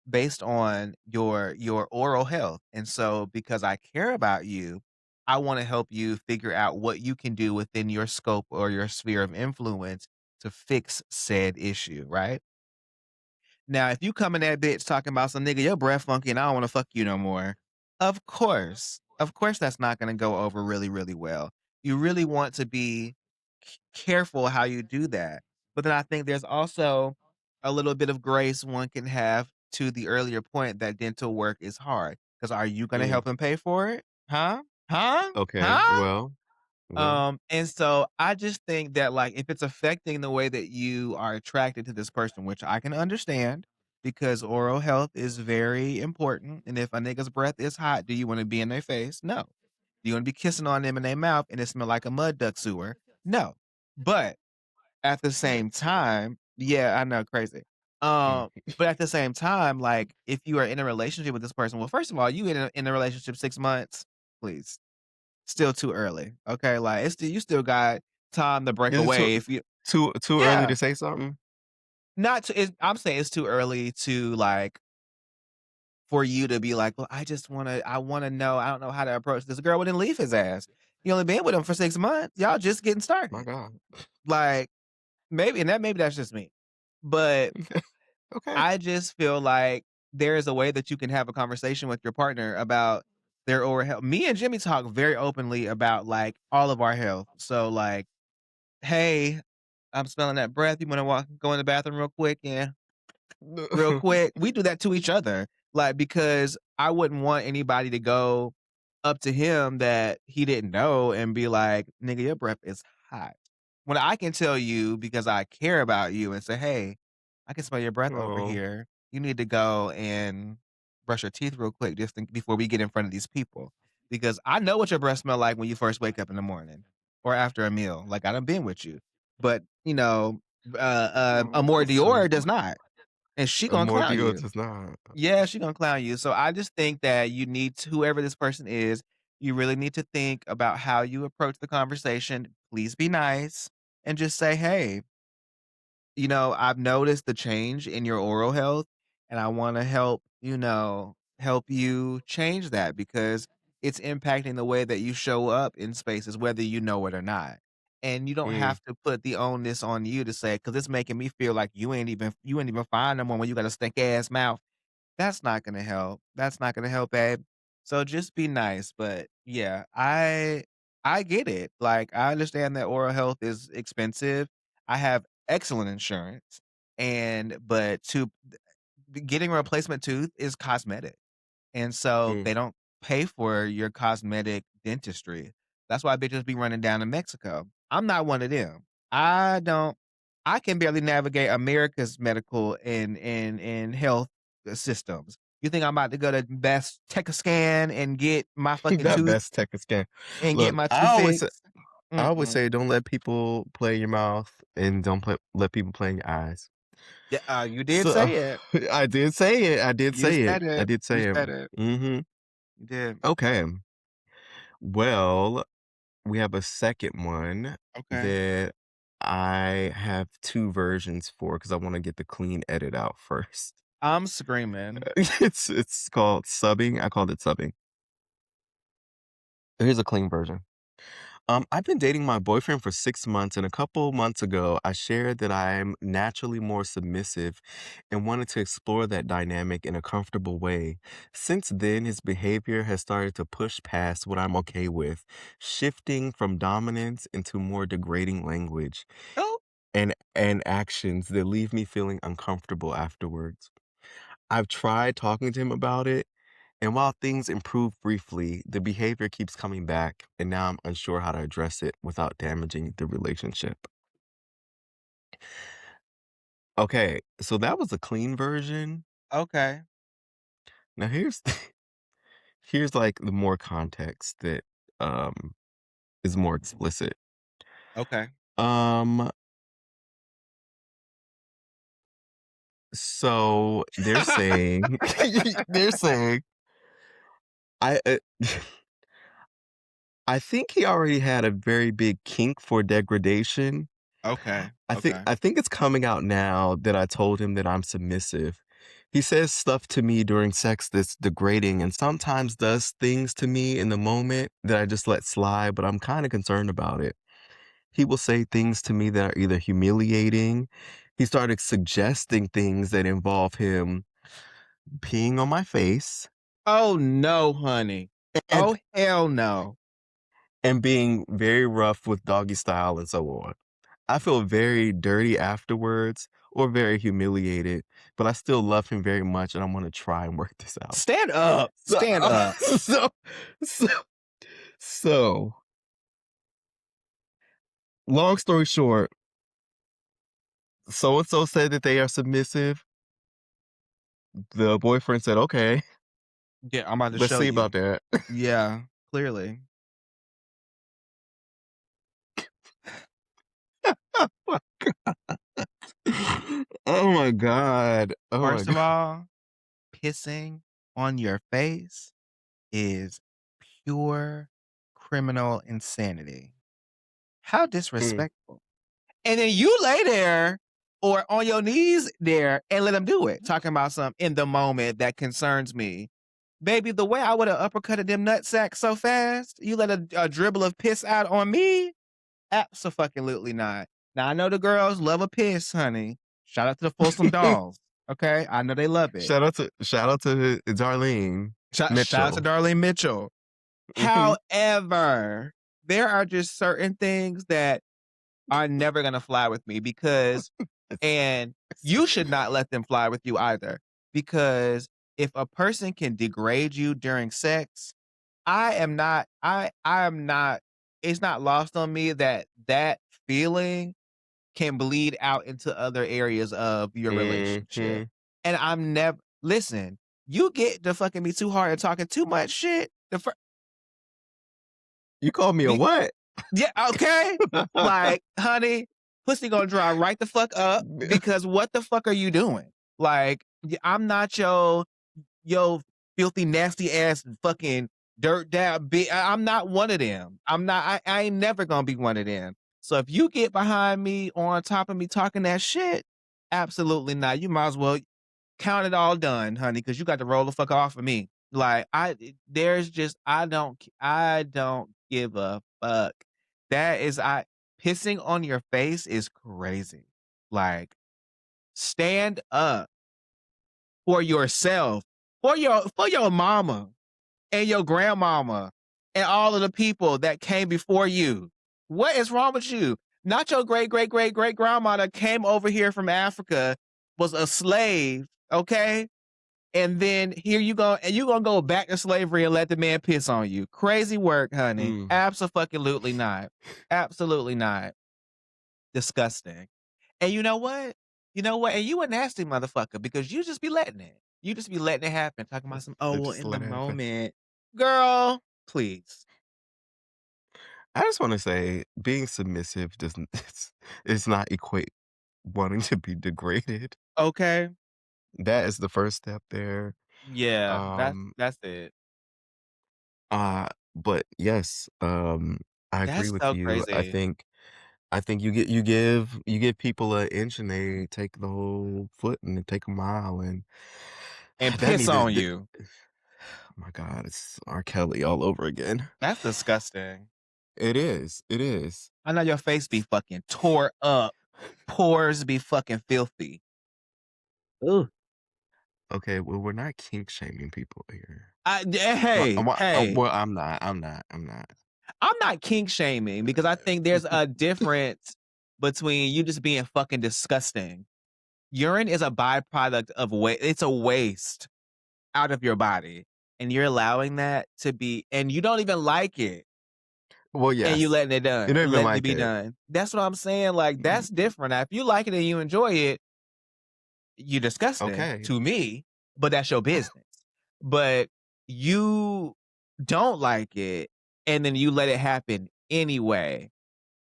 based on your oral health. And so because I care about you, I want to help you figure out what you can do within your scope or your sphere of influence to fix said issue, right? Now, if you come in that bitch talking about some nigga, your breath funky and I don't want to fuck you no more. Of course, that's not going to go over really, really well. You really want to be careful how you do that. But then I think there's also a little bit of grace one can have to the earlier point that dental work is hard. Because are you going to Mm, help him pay for it? Huh? Huh? okay, Huh? well, And so I just think that, like, if it's affecting the way that you are attracted to this person, which I can understand because oral health is very important. And if a nigga's breath is hot, do you want to be in their face? No. Do you want to be kissing on them in their mouth and it smell like a mud duck sewer? No. But at the same time, yeah, I know, crazy. mm. But at the same time, like, if you are in a relationship with this person, well, first of all, you in a relationship 6 months, please. Still too early, okay? Like, it's still you still got time to break Is it away if you too early yeah, to say something? not to I'm saying it's too early to, like, for you to be like, "Well, I wanna know, I don't know how to approach this." Girl, well, then leave his ass. You only been with him for 6 months. Y'all just getting My started. god. Like, maybe that's just me. But Okay. I just feel like there is a way that you can have a conversation with your partner about their oral health. Me and Jimmy talk very openly about, like, all of our health. So, like, "Hey, I'm smelling that breath. You wanna go in the bathroom real quick?" "Yeah." Real quick. We do that to each other, like, because I wouldn't want anybody to go up to him that he didn't know and be like, "Nigga, your breath is hot." When I can tell you because I care about you and say, "Hey, I can smell your breath over Oh, here. You need to go and brush your teeth real quick just before we get in front of these people." Because I know what your breath smell like when you first wake up in the morning or after a meal. Like, I done been with you. But, oh, Amor that's sweet. Dior does not. And she gonna clown Mordio you. does not. Yeah, she gonna clown you. So I just think that you need to whoever this person is, you really need to think about how you approach the conversation. Please be nice and just say, "Hey, I've noticed the change in your oral health, and I wanna help you change that because it's impacting the way that you show up in spaces, whether you know it or not." And you don't Mm, have to put the onus on you to say, "'Cause it's making me feel like you ain't even fine no more when you got a stink ass mouth." That's not gonna help. That's not gonna help, babe. So just be nice, but yeah, I get it. Like, I understand that oral health is expensive. I have excellent insurance, but getting a replacement tooth is cosmetic. And so mm. they don't pay for your cosmetic dentistry. That's why bitches be running down to Mexico. I'm not one of them. I don't I can barely navigate America's medical and health systems. You think I'm about to go to Best Tech a Scan and get my fucking That tooth best tech scam. and get Look, my tooth fixed? I always Mm-mm. say don't let people play in your mouth and don't let people play in your eyes. Yeah, you did So say it. I did say it. I did You say it. said I it. did You say it. said it. Mm-hmm. You did. Okay. Well, we have a second one Okay. that I have two versions for because I want to get the clean edit out first. I'm screaming. It's called subbing. I called it subbing. Here's a clean version. I've been dating my boyfriend for 6 months, and a couple months ago, I shared that I'm naturally more submissive and wanted to explore that dynamic in a comfortable way. Since then, his behavior has started to push past what I'm okay with, shifting from dominance into more degrading language Oh, and actions that leave me feeling uncomfortable afterwards. I've tried talking to him about it, and while things improve briefly, the behavior keeps coming back, and now I'm unsure how to address it without damaging the relationship. Okay, so that was a clean version. okay. Now here's like the more context that um is more explicit. Okay. Um so they're saying they're saying I I think he already had a very big kink for degradation. Okay. I think Okay. I think it's coming out now that I told him that I'm submissive. He says stuff to me during sex that's degrading and sometimes does things to me in the moment that I just let slide, but I'm kind of concerned about it. He will say things to me that are either humiliating. He started suggesting things that involve him peeing on my face Oh no, honey. and Oh hell no. and being very rough with doggy style and so on. I feel very dirty afterwards or very humiliated, but I still love him very much and I want to try and work this out. Stand up. So, Stand up. so, so, so, long story short, so and so said that they are submissive. The boyfriend said, okay, Yeah, I'm about to let's show see you. about that. Yeah, clearly. Oh my God. Oh my First of God. all, pissing on your face is pure criminal insanity. How Mm. disrespectful. And then you lay there or on your knees there and let him do it. Talking about something in the moment that concerns me. Baby, the way I would have uppercutted them nutsacks so fast, you let a dribble of piss out on me? Absolutely not. Now I know the girls love a piss, honey. Shout out to the Folsom Dolls. Okay, I know they love it. Shout out to Darlene Shout out to Mitchell. Darlene Mitchell. Mhm. However, there are just certain things that are never gonna fly with me because and you should not let them fly with you either. Because if a person can degrade you during sex, I am not it's not lost on me that that feeling can bleed out into other areas of your relationship. Mhm. And I'm never listen, you get to fucking me too hard and talking too much shit. You called me a The what? Yeah, okay. Like, honey, pussy gonna dry right the fuck up because what the fuck are you doing? Like, I'm not your filthy, nasty ass fucking dirt down bitch. I'm not one of them. I'm not. I ain't never gonna be one of them. So if you get behind me or on top of me talking that shit, absolutely not. You might as well count it all done, honey, because you got to roll the fuck off of me. Like there's just I don't give a fuck. That is I pissing on your face is crazy. Like stand up for yourself, for your mama and your grandmama and all of the people that came before you. What is wrong with you? Not your great great great great grandma that came over here from Africa was a slave, okay? And then here you go, and you gonna go back to slavery and let the man piss on you. Crazy work, honey. Mm. Absolutely not. Absolutely not. Disgusting. And you know what? You know what? And you a nasty motherfucker because you just be letting it. You just be letting it happen. Talking about some, oh, I well, just in the let it happen. moment. Girl, please. I just want to say being submissive doesn't it's not equate wanting to be degraded. Okay. That is the first step there. Yeah, Um, that's it. but yes, I agree That's with so you. crazy. I think you give people an inch and they take the whole foot and they take a mile and And that piss need to on you. oh my God, it's R. Kelly all over again. That's disgusting. It is. It is. I know your face be fucking tore up. Pores be fucking filthy. Ugh. Okay, well, we're not kink shaming people here. Hey, hey. Well, I'm not. I'm not kink shaming because I think there's a difference between you just being fucking disgusting. Urine is a byproduct of waste. It's a waste out of your body, and you're allowing that to be, and you don't even like it, Well, and you yes. letting it You done, don't even letting it like be it. done. That's what I'm saying. Like Mm, that's different. Now, if you like it and you enjoy it, you're disgusting okay. to me, but that's your business. But you don't like it, and then you let it happen anyway,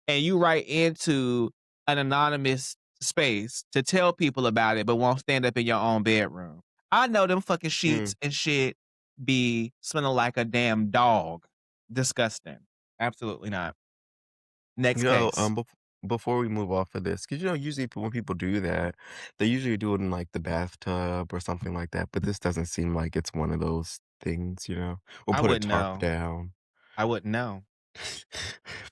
and you write into an anonymous space to tell people about it, but won't stand up in your own bedroom. I know them fucking Mm. sheets and shit be smelling like a damn dog. Disgusting. Absolutely not. You Next know, case. before we move off of this, because usually when people do that, they usually do it in like the bathtub or something like that. But this doesn't seem like it's one of those things. Or I put a wouldn't tarp know. down. I wouldn't know.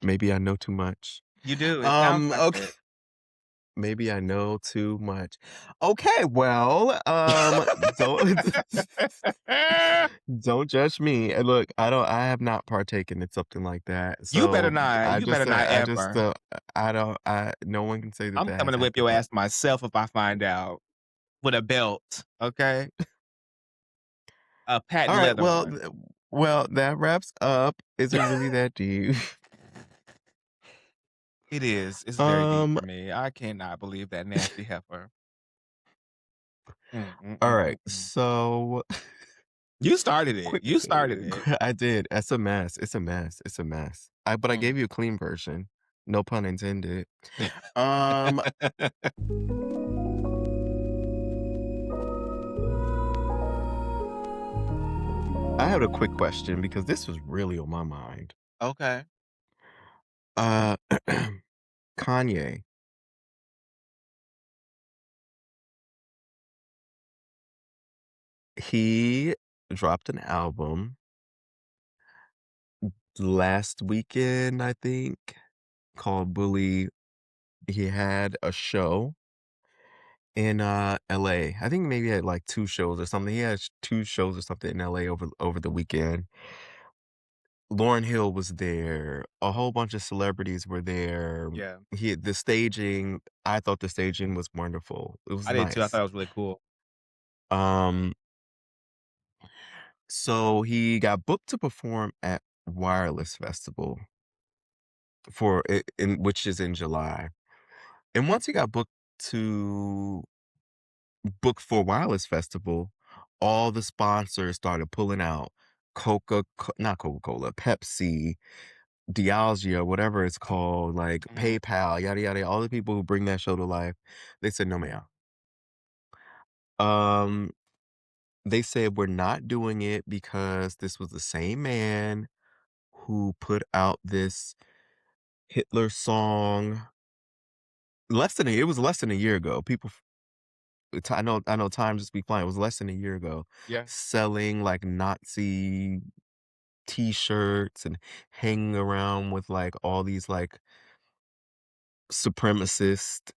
Maybe I know too much. You do. It sounds like Okay. it. Maybe I know too much. Okay, well, don't don't judge me. And look, I have not partaken in something like that. You better So not. I You just better not I just ever. I don't no one can say that I'm that coming has to whip your happened. But ass myself if I find out with a belt. Okay, a all patent right, leather well, one. well, that wraps up. Is it really that deep? It is. It's very deep um, for me. I cannot believe that nasty heifer. Mm, mm, all mm, right. mm, mm. So You started it. quick You started it. I did. It's a mess. It's a mess. It's a mess. But I Mm. gave you a clean version. No pun intended. Um, I had a quick question because this was really on my mind. Okay. Uh, Kanye, he dropped an album last weekend, I think, called Bully. He had a show in LA. I think maybe he had like two shows or something. He had two shows or something in LA over the weekend. Lauren Hill was there. A whole bunch of celebrities were there. Yeah, The staging, I thought the staging was wonderful. It was I did too. I nice. thought it was really cool. Um, so he got booked to perform at Wireless Festival for it, in which is in July. And once he got to booked for Wireless Festival, all the sponsors started pulling out not Coca-Cola, Pepsi, Diageo, whatever it's called, like Mhm. PayPal, yada yada. All the people who bring that show to life, they said no, ma'am. Um, they said we're not doing it because this was the same man who put out this Hitler song it was less than a year ago. I know time just be flying. It was less than a year ago, Yeah. selling like Nazi T-shirts and hanging around with like all these like supremacist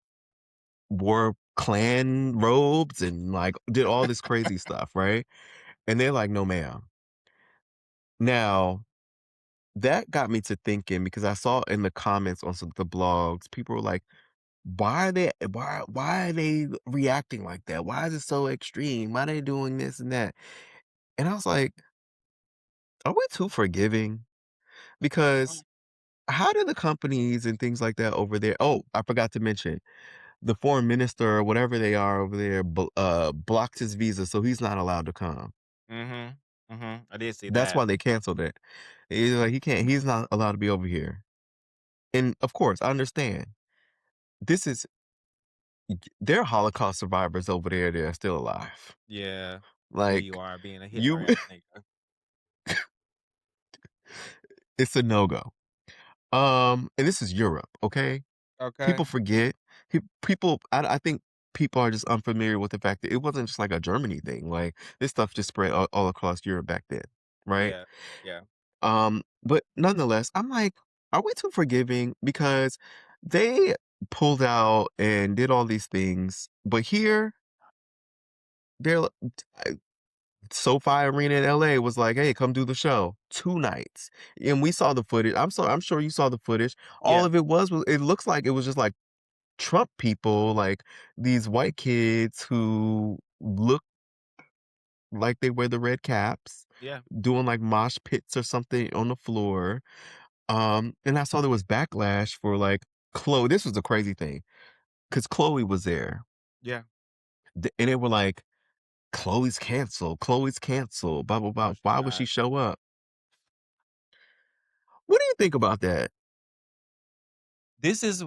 wore Klan robes and like did all this crazy stuff, right? And they're like, no, ma'am. Now that got me to thinking because I saw in the comments on some of the blogs, people were like, why are they reacting like that? Why is it so extreme? Why are they doing this and that? And I was like, are we too forgiving? Because how do the companies and things like that over there oh, I forgot to mention, the foreign minister or whatever they are over there blocked his visa, so he's not allowed to come. Mhm. Mhm. I did see That's that. why they canceled it. He's not allowed to be over here. And of course, I understand. This is there are Holocaust survivors over there that are still alive. Yeah. Here Like, you are being a Hitler you ass nigga. it's a no-go. And this is Europe, okay? Okay. People forget. People I think people are just unfamiliar with the fact that it wasn't just like a Germany thing. Like, this stuff just spread all across Europe back then, right? Yeah. Yeah. But nonetheless, I'm like, are we too forgiving? Because they pulled out and did all these things, but here they're SoFi Arena in LA was like, "Hey, come do the show." 2 nights. And we saw the footage. I'm sure you saw the footage. All Yeah. of it was it looks like it was just like Trump people, like these white kids who look like they wear the red caps, Yeah. doing like mosh pits or something on the floor. And I saw there was backlash for like Chloe. This was a crazy thing because Chloe was there. Yeah. And they were like, Chloe's canceled. Chloe's canceled. Blah, blah, No, blah. she's Why would she not. show up? What do you think about that? This is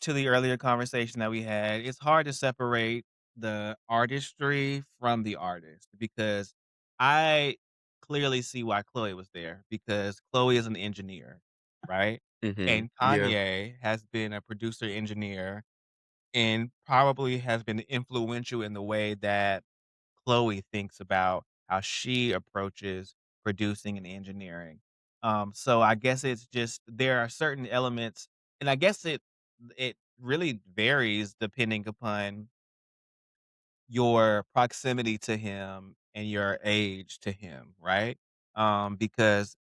to the earlier conversation that we had. It's hard to separate the artistry from the artist because I clearly see why Chloe was there because Chloe is an engineer, right? Mhm. And Yeah. Kanye has been a producer engineer and probably has been influential in the way that Chloe thinks about how she approaches producing and engineering. So I guess it's just there are certain elements, and I guess it really varies depending upon your proximity to him and your age to him, right? Because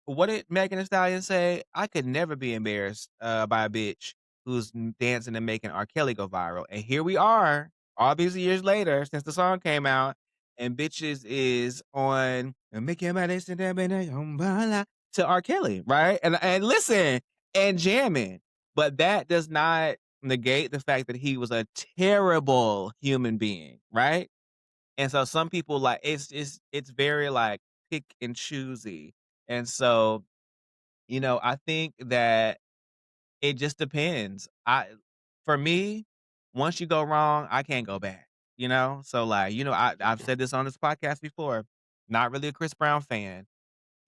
what did Megan Thee Stallion say? "I could never be embarrassed, by a bitch who's dancing and making R. Kelly go viral." And here we are, all these years later since the song came out, and bitches is on "Make Your Body Sit Up in a Umbrella" to R. Kelly, right? And listen, and jamming. But that does not negate the fact that he was a terrible human being, right? And so some people like it's very like pick and choosy. And so, I think that it just depends. For me, once you go wrong, I can't go back, you know? So like, I've said this on this podcast before, not really a Chris Brown fan.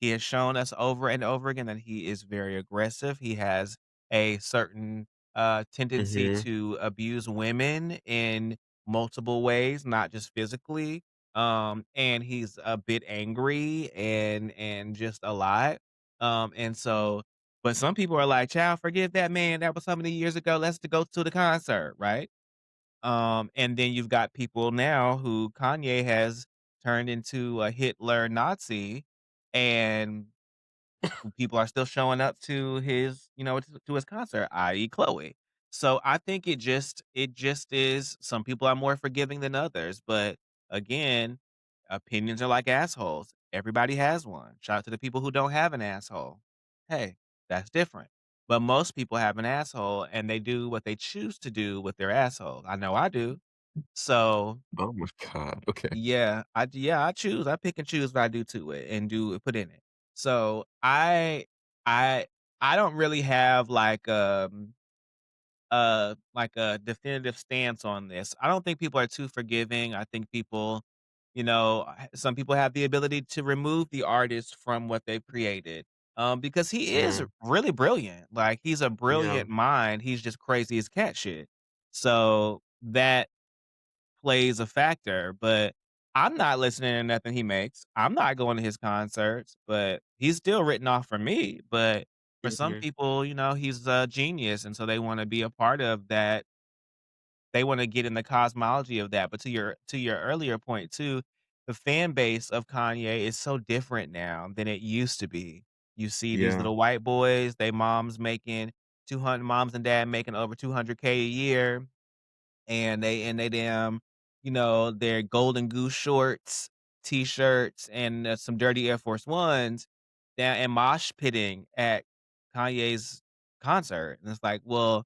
He has shown us over and over again that he is very aggressive. He has a certain tendency Mhm. to abuse women in multiple ways, not just physically. And he's a bit angry and just a lot. And so, but some people are like, "Child, forgive that man. That was so many years ago. Let's to go to the concert, right?" And then you've got people now who Kanye has turned into a Hitler Nazi, and people are still showing up to his, to his concert, i.e. Chloe. So I think it just is some people are more forgiving than others, but again, opinions are like assholes. Everybody has one. Shout out to the people who don't have an asshole. Hey, that's different. But most people have an asshole and they do what they choose to do with their asshole. I know I do. So Oh my god. Okay. I choose. I pick and choose what I do to it and do put in it. So I I don't really have like a definitive stance on this. I don't think people are too forgiving. I think people, some people have the ability to remove the artist from what they've created. Because he is Mm. really brilliant. Like he's a Yeah. brilliant mind. He's just crazy as cat shit. So that plays a factor, but I'm not listening to nothing he makes. I'm not going to his concerts, but he's still written off for me. But for some Mhm. people, he's a genius, and so they wanna be a part of that. They wanna get in the cosmology of that. But to your earlier point too, the fan base of Kanye is so different now than it used to be. You see these Yeah. little white boys, they moms making 200 moms and dad making over 200K a year, and they damn, their golden goose shorts, t-shirts, and some dirty Air Force Ones down and mosh pitting at Kanye's concert. And it's like, well,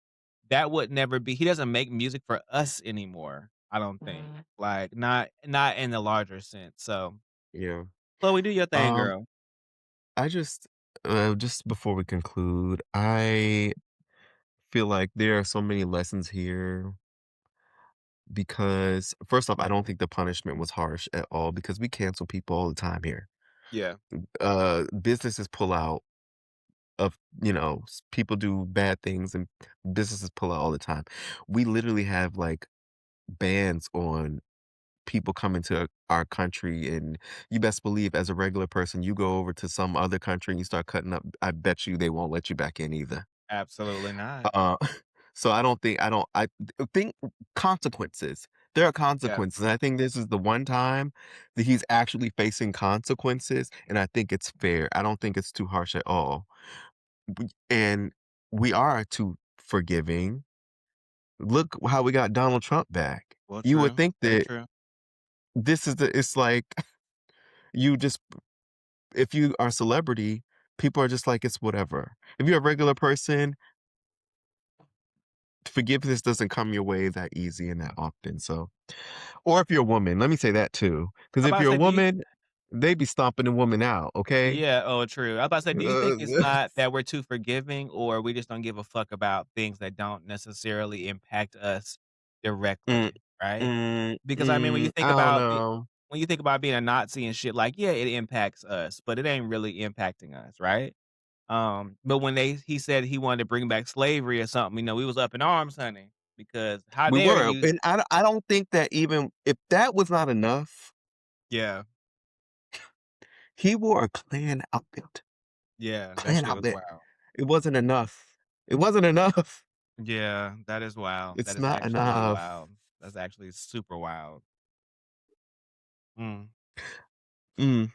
that would never be. He doesn't make music for us anymore, I don't think. Like not in the larger sense. So, Yeah. Chloe, do your thing, Um, girl. I just before we conclude, I feel like there are so many lessons here. because first off, I don't think the punishment was harsh at all because we cancel people all the time here. Yeah, Businesses pull out of, people do bad things and businesses pull out all the time. We literally have like bans on people coming to our country, and you best believe as a regular person, you go over to some other country and you start cutting up, I bet you they won't let you back in either. absolutely not. Uh, so I think consequences. There are Yeah, consequences. And I think this is the one time that he's actually facing consequences, and I think it's fair. I don't think it's too harsh at all. And we are too forgiving. Look how we got Donald Trump back. well, You would true, think very that true. it's like you just if you are a celebrity, people are just like it's whatever. If you're a regular person, forgiveness doesn't come your way that easy and that often. So, or if you're a woman, let me say that too. Because I'm if about to you're a say, woman, they be stomping a woman out. Okay. yeah, oh, true. I was about to say, do you think it's Uh, not that we're too forgiving, or we just don't give a fuck about things that don't necessarily impact us mm, directly, right? Because, I mean, I don't know. when you think about being a Nazi and shit, like, yeah, it impacts us, but it ain't really impacting us, right? But when he said he wanted to bring back slavery or something, we was up in arms, honey, because how We dare were, you. and I don't think that even if that was not enough, Yeah, he wore a Klan outfit. yeah, that Klan shit was outfit. wild. It wasn't enough. It wasn't enough. Yeah, that is wild. That It's is not actually really enough. wild. That's actually super wild. Mm, Mm.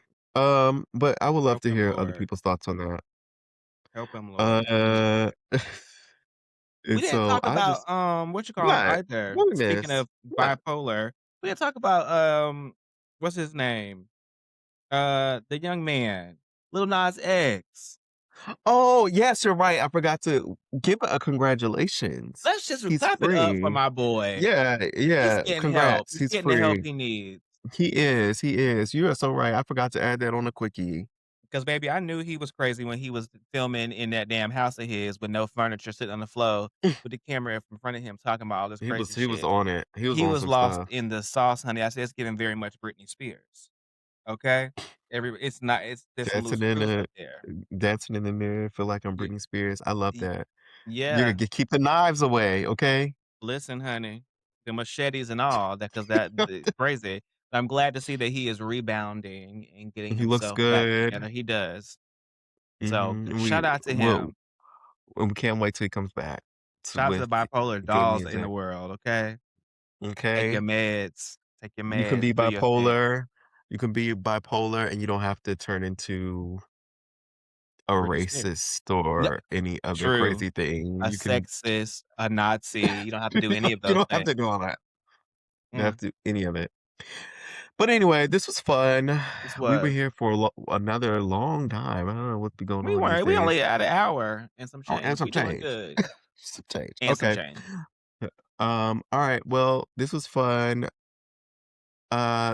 But I would love help to him, hear other Lord. people's thoughts on that. Help him, Lord. Uh, We and didn't so talk I about, just what you call 'em what? either. What we Speaking miss? of What? bipolar, we didn't talk about, what's his name? The young man, Lil Nas X. Oh, yes, you're right. I forgot to give a congratulations. Let's just He's clap it up for free. my boy. Yeah, He's yeah. getting help. Congrats. He's He's getting the help free. he needs. He is. He is. You are so right. I forgot to add that on a quickie. Because baby, I knew he was crazy when he was filming in that damn house of his with no furniture sitting on the floor with the camera in front of him talking about all this crazy He was shit. on it. He was He on was some lost stuff. in the sauce, honey. I said it's giving very much Britney Spears. Okay? It's not, there's some loose Dancing in screws the up there. dancing in the mirror, feel like I'm Y Britney Spears. I love y that. You're yeah. gonna keep the knives away, okay? Listen, honey, the machetes and all that, because crazy. I'm glad to see that he is rebounding and getting He looks himself back good. together. He does. So, Mhm. shout out to him. We can't wait till he comes back Shout out to the with bipolar good dolls in the music, world, okay? Take your okay? meds. Take your You can meds. be Do your thing. bipolar. You can be bipolar, and you don't have to turn into a Britney Spears. racist No, or any other true. crazy thing. A You can sexist, a Nazi. You don't have to do any of you those don't have things. to do all that. You don't have Mm, to do any of it. But anyway, this was fun. this We were was. here for another long time. I don't know what's be going We on these weren't. We days. only had an hour and some Oh, and change. some We doing change. good. Some change. And some Okay. change. All right. Well, this was fun.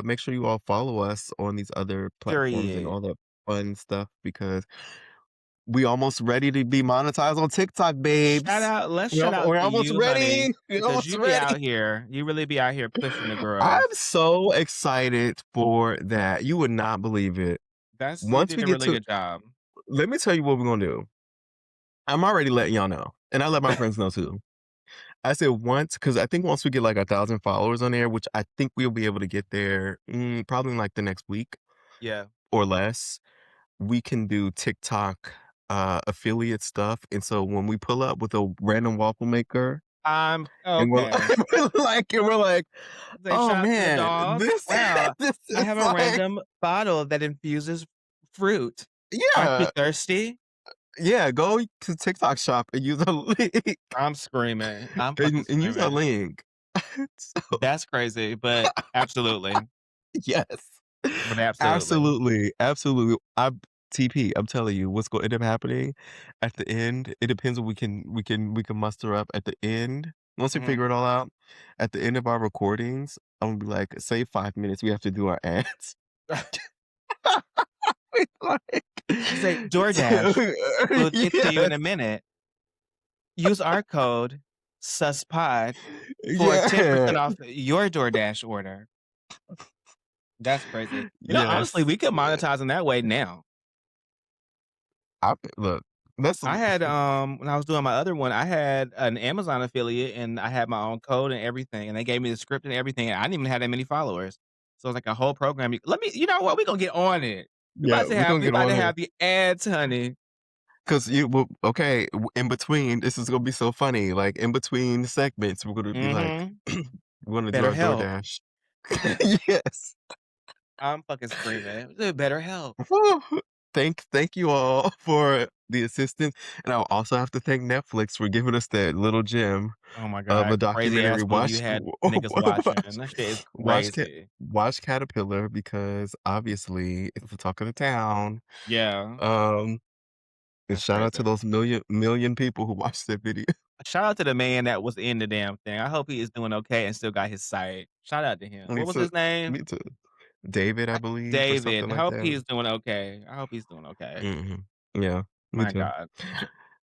Make sure you all follow us on these other platforms and Period. all that fun stuff because we almost ready to be monetized on TikTok, babes. Let's shout out We're to almost you, honey, ready. We're because almost you be ready. out here. You really be out here pushing the I'm girls. so excited for that. You would not believe it. You Once did we a get really to, good job. let me tell you what we're gonna do. I'm already letting y'all know, and I let my friends know too. I said once because I think once we get like 1,000 followers on there, which I think we'll be able to get there probably in like the next week Yeah. or less, we can do TikTok affiliate stuff. And so when we pull up with a random waffle maker I'm and we're, okay. we're like, Say oh shout out to the man, dolls. this Wow, this I is have a like random bottle that infuses fruit. Aren't you yeah, thirsty? yeah, go to TikTok shop and use a link I'm screaming. I'm fucking and use a screaming. link. So That's crazy, but absolutely. yes. But absolutely. Absolutely, absolutely. TP, I'm telling you, what's gonna end up happening at the end, it depends what we can muster up at the end. Once we Mhm. figure it all out, at the end of our recordings, I'm gonna be like, "Save 5 minutes, we have to do our ads." It's like Say DoorDash. We'll get to you yeah. in a minute. Use our code Suspod for 10% Yeah. off your DoorDash order. That's crazy. Honestly, Yes. we could monetize in that way now. Look, that's I had, when I was doing my other one, I had an Amazon affiliate, and I had my own code and everything, and they gave me the script and everything, and I didn't even have that many followers. So it's like a whole program. You know what? We gonna get on it. yeah, we're gonna We get about to on it. have the ads, honey. Cause in between, this is gonna be so funny. Like in between segments, we're gonna be like, Mhm. we're gonna do Better our help. DoorDash. Yes. I'm fucking screaming. Better help. Woo. Thank you all for the assistance, and I'll also have to thank Netflix for giving us that little gem Oh my of a god, crazy documentary. ass movie you had niggas watching. That shit is crazy. Watch Caterpillar because obviously it's the talk of the town. Yeah, Um, and that's shout out to crazy. those million people who watched that video. Shout out to the man that was in the damn thing. I hope he is doing okay and still got his sight. Shout out to him. Me What was too. his name? Me too. David, I believe, or something David. like Hope that. he's doing okay. I hope he's doing okay. Yeah, me My too. God.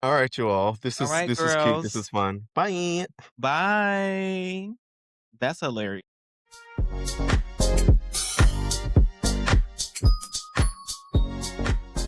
All right, you all. All right, This is cute. This girls. is fun. Bye. Bye. That's hilarious.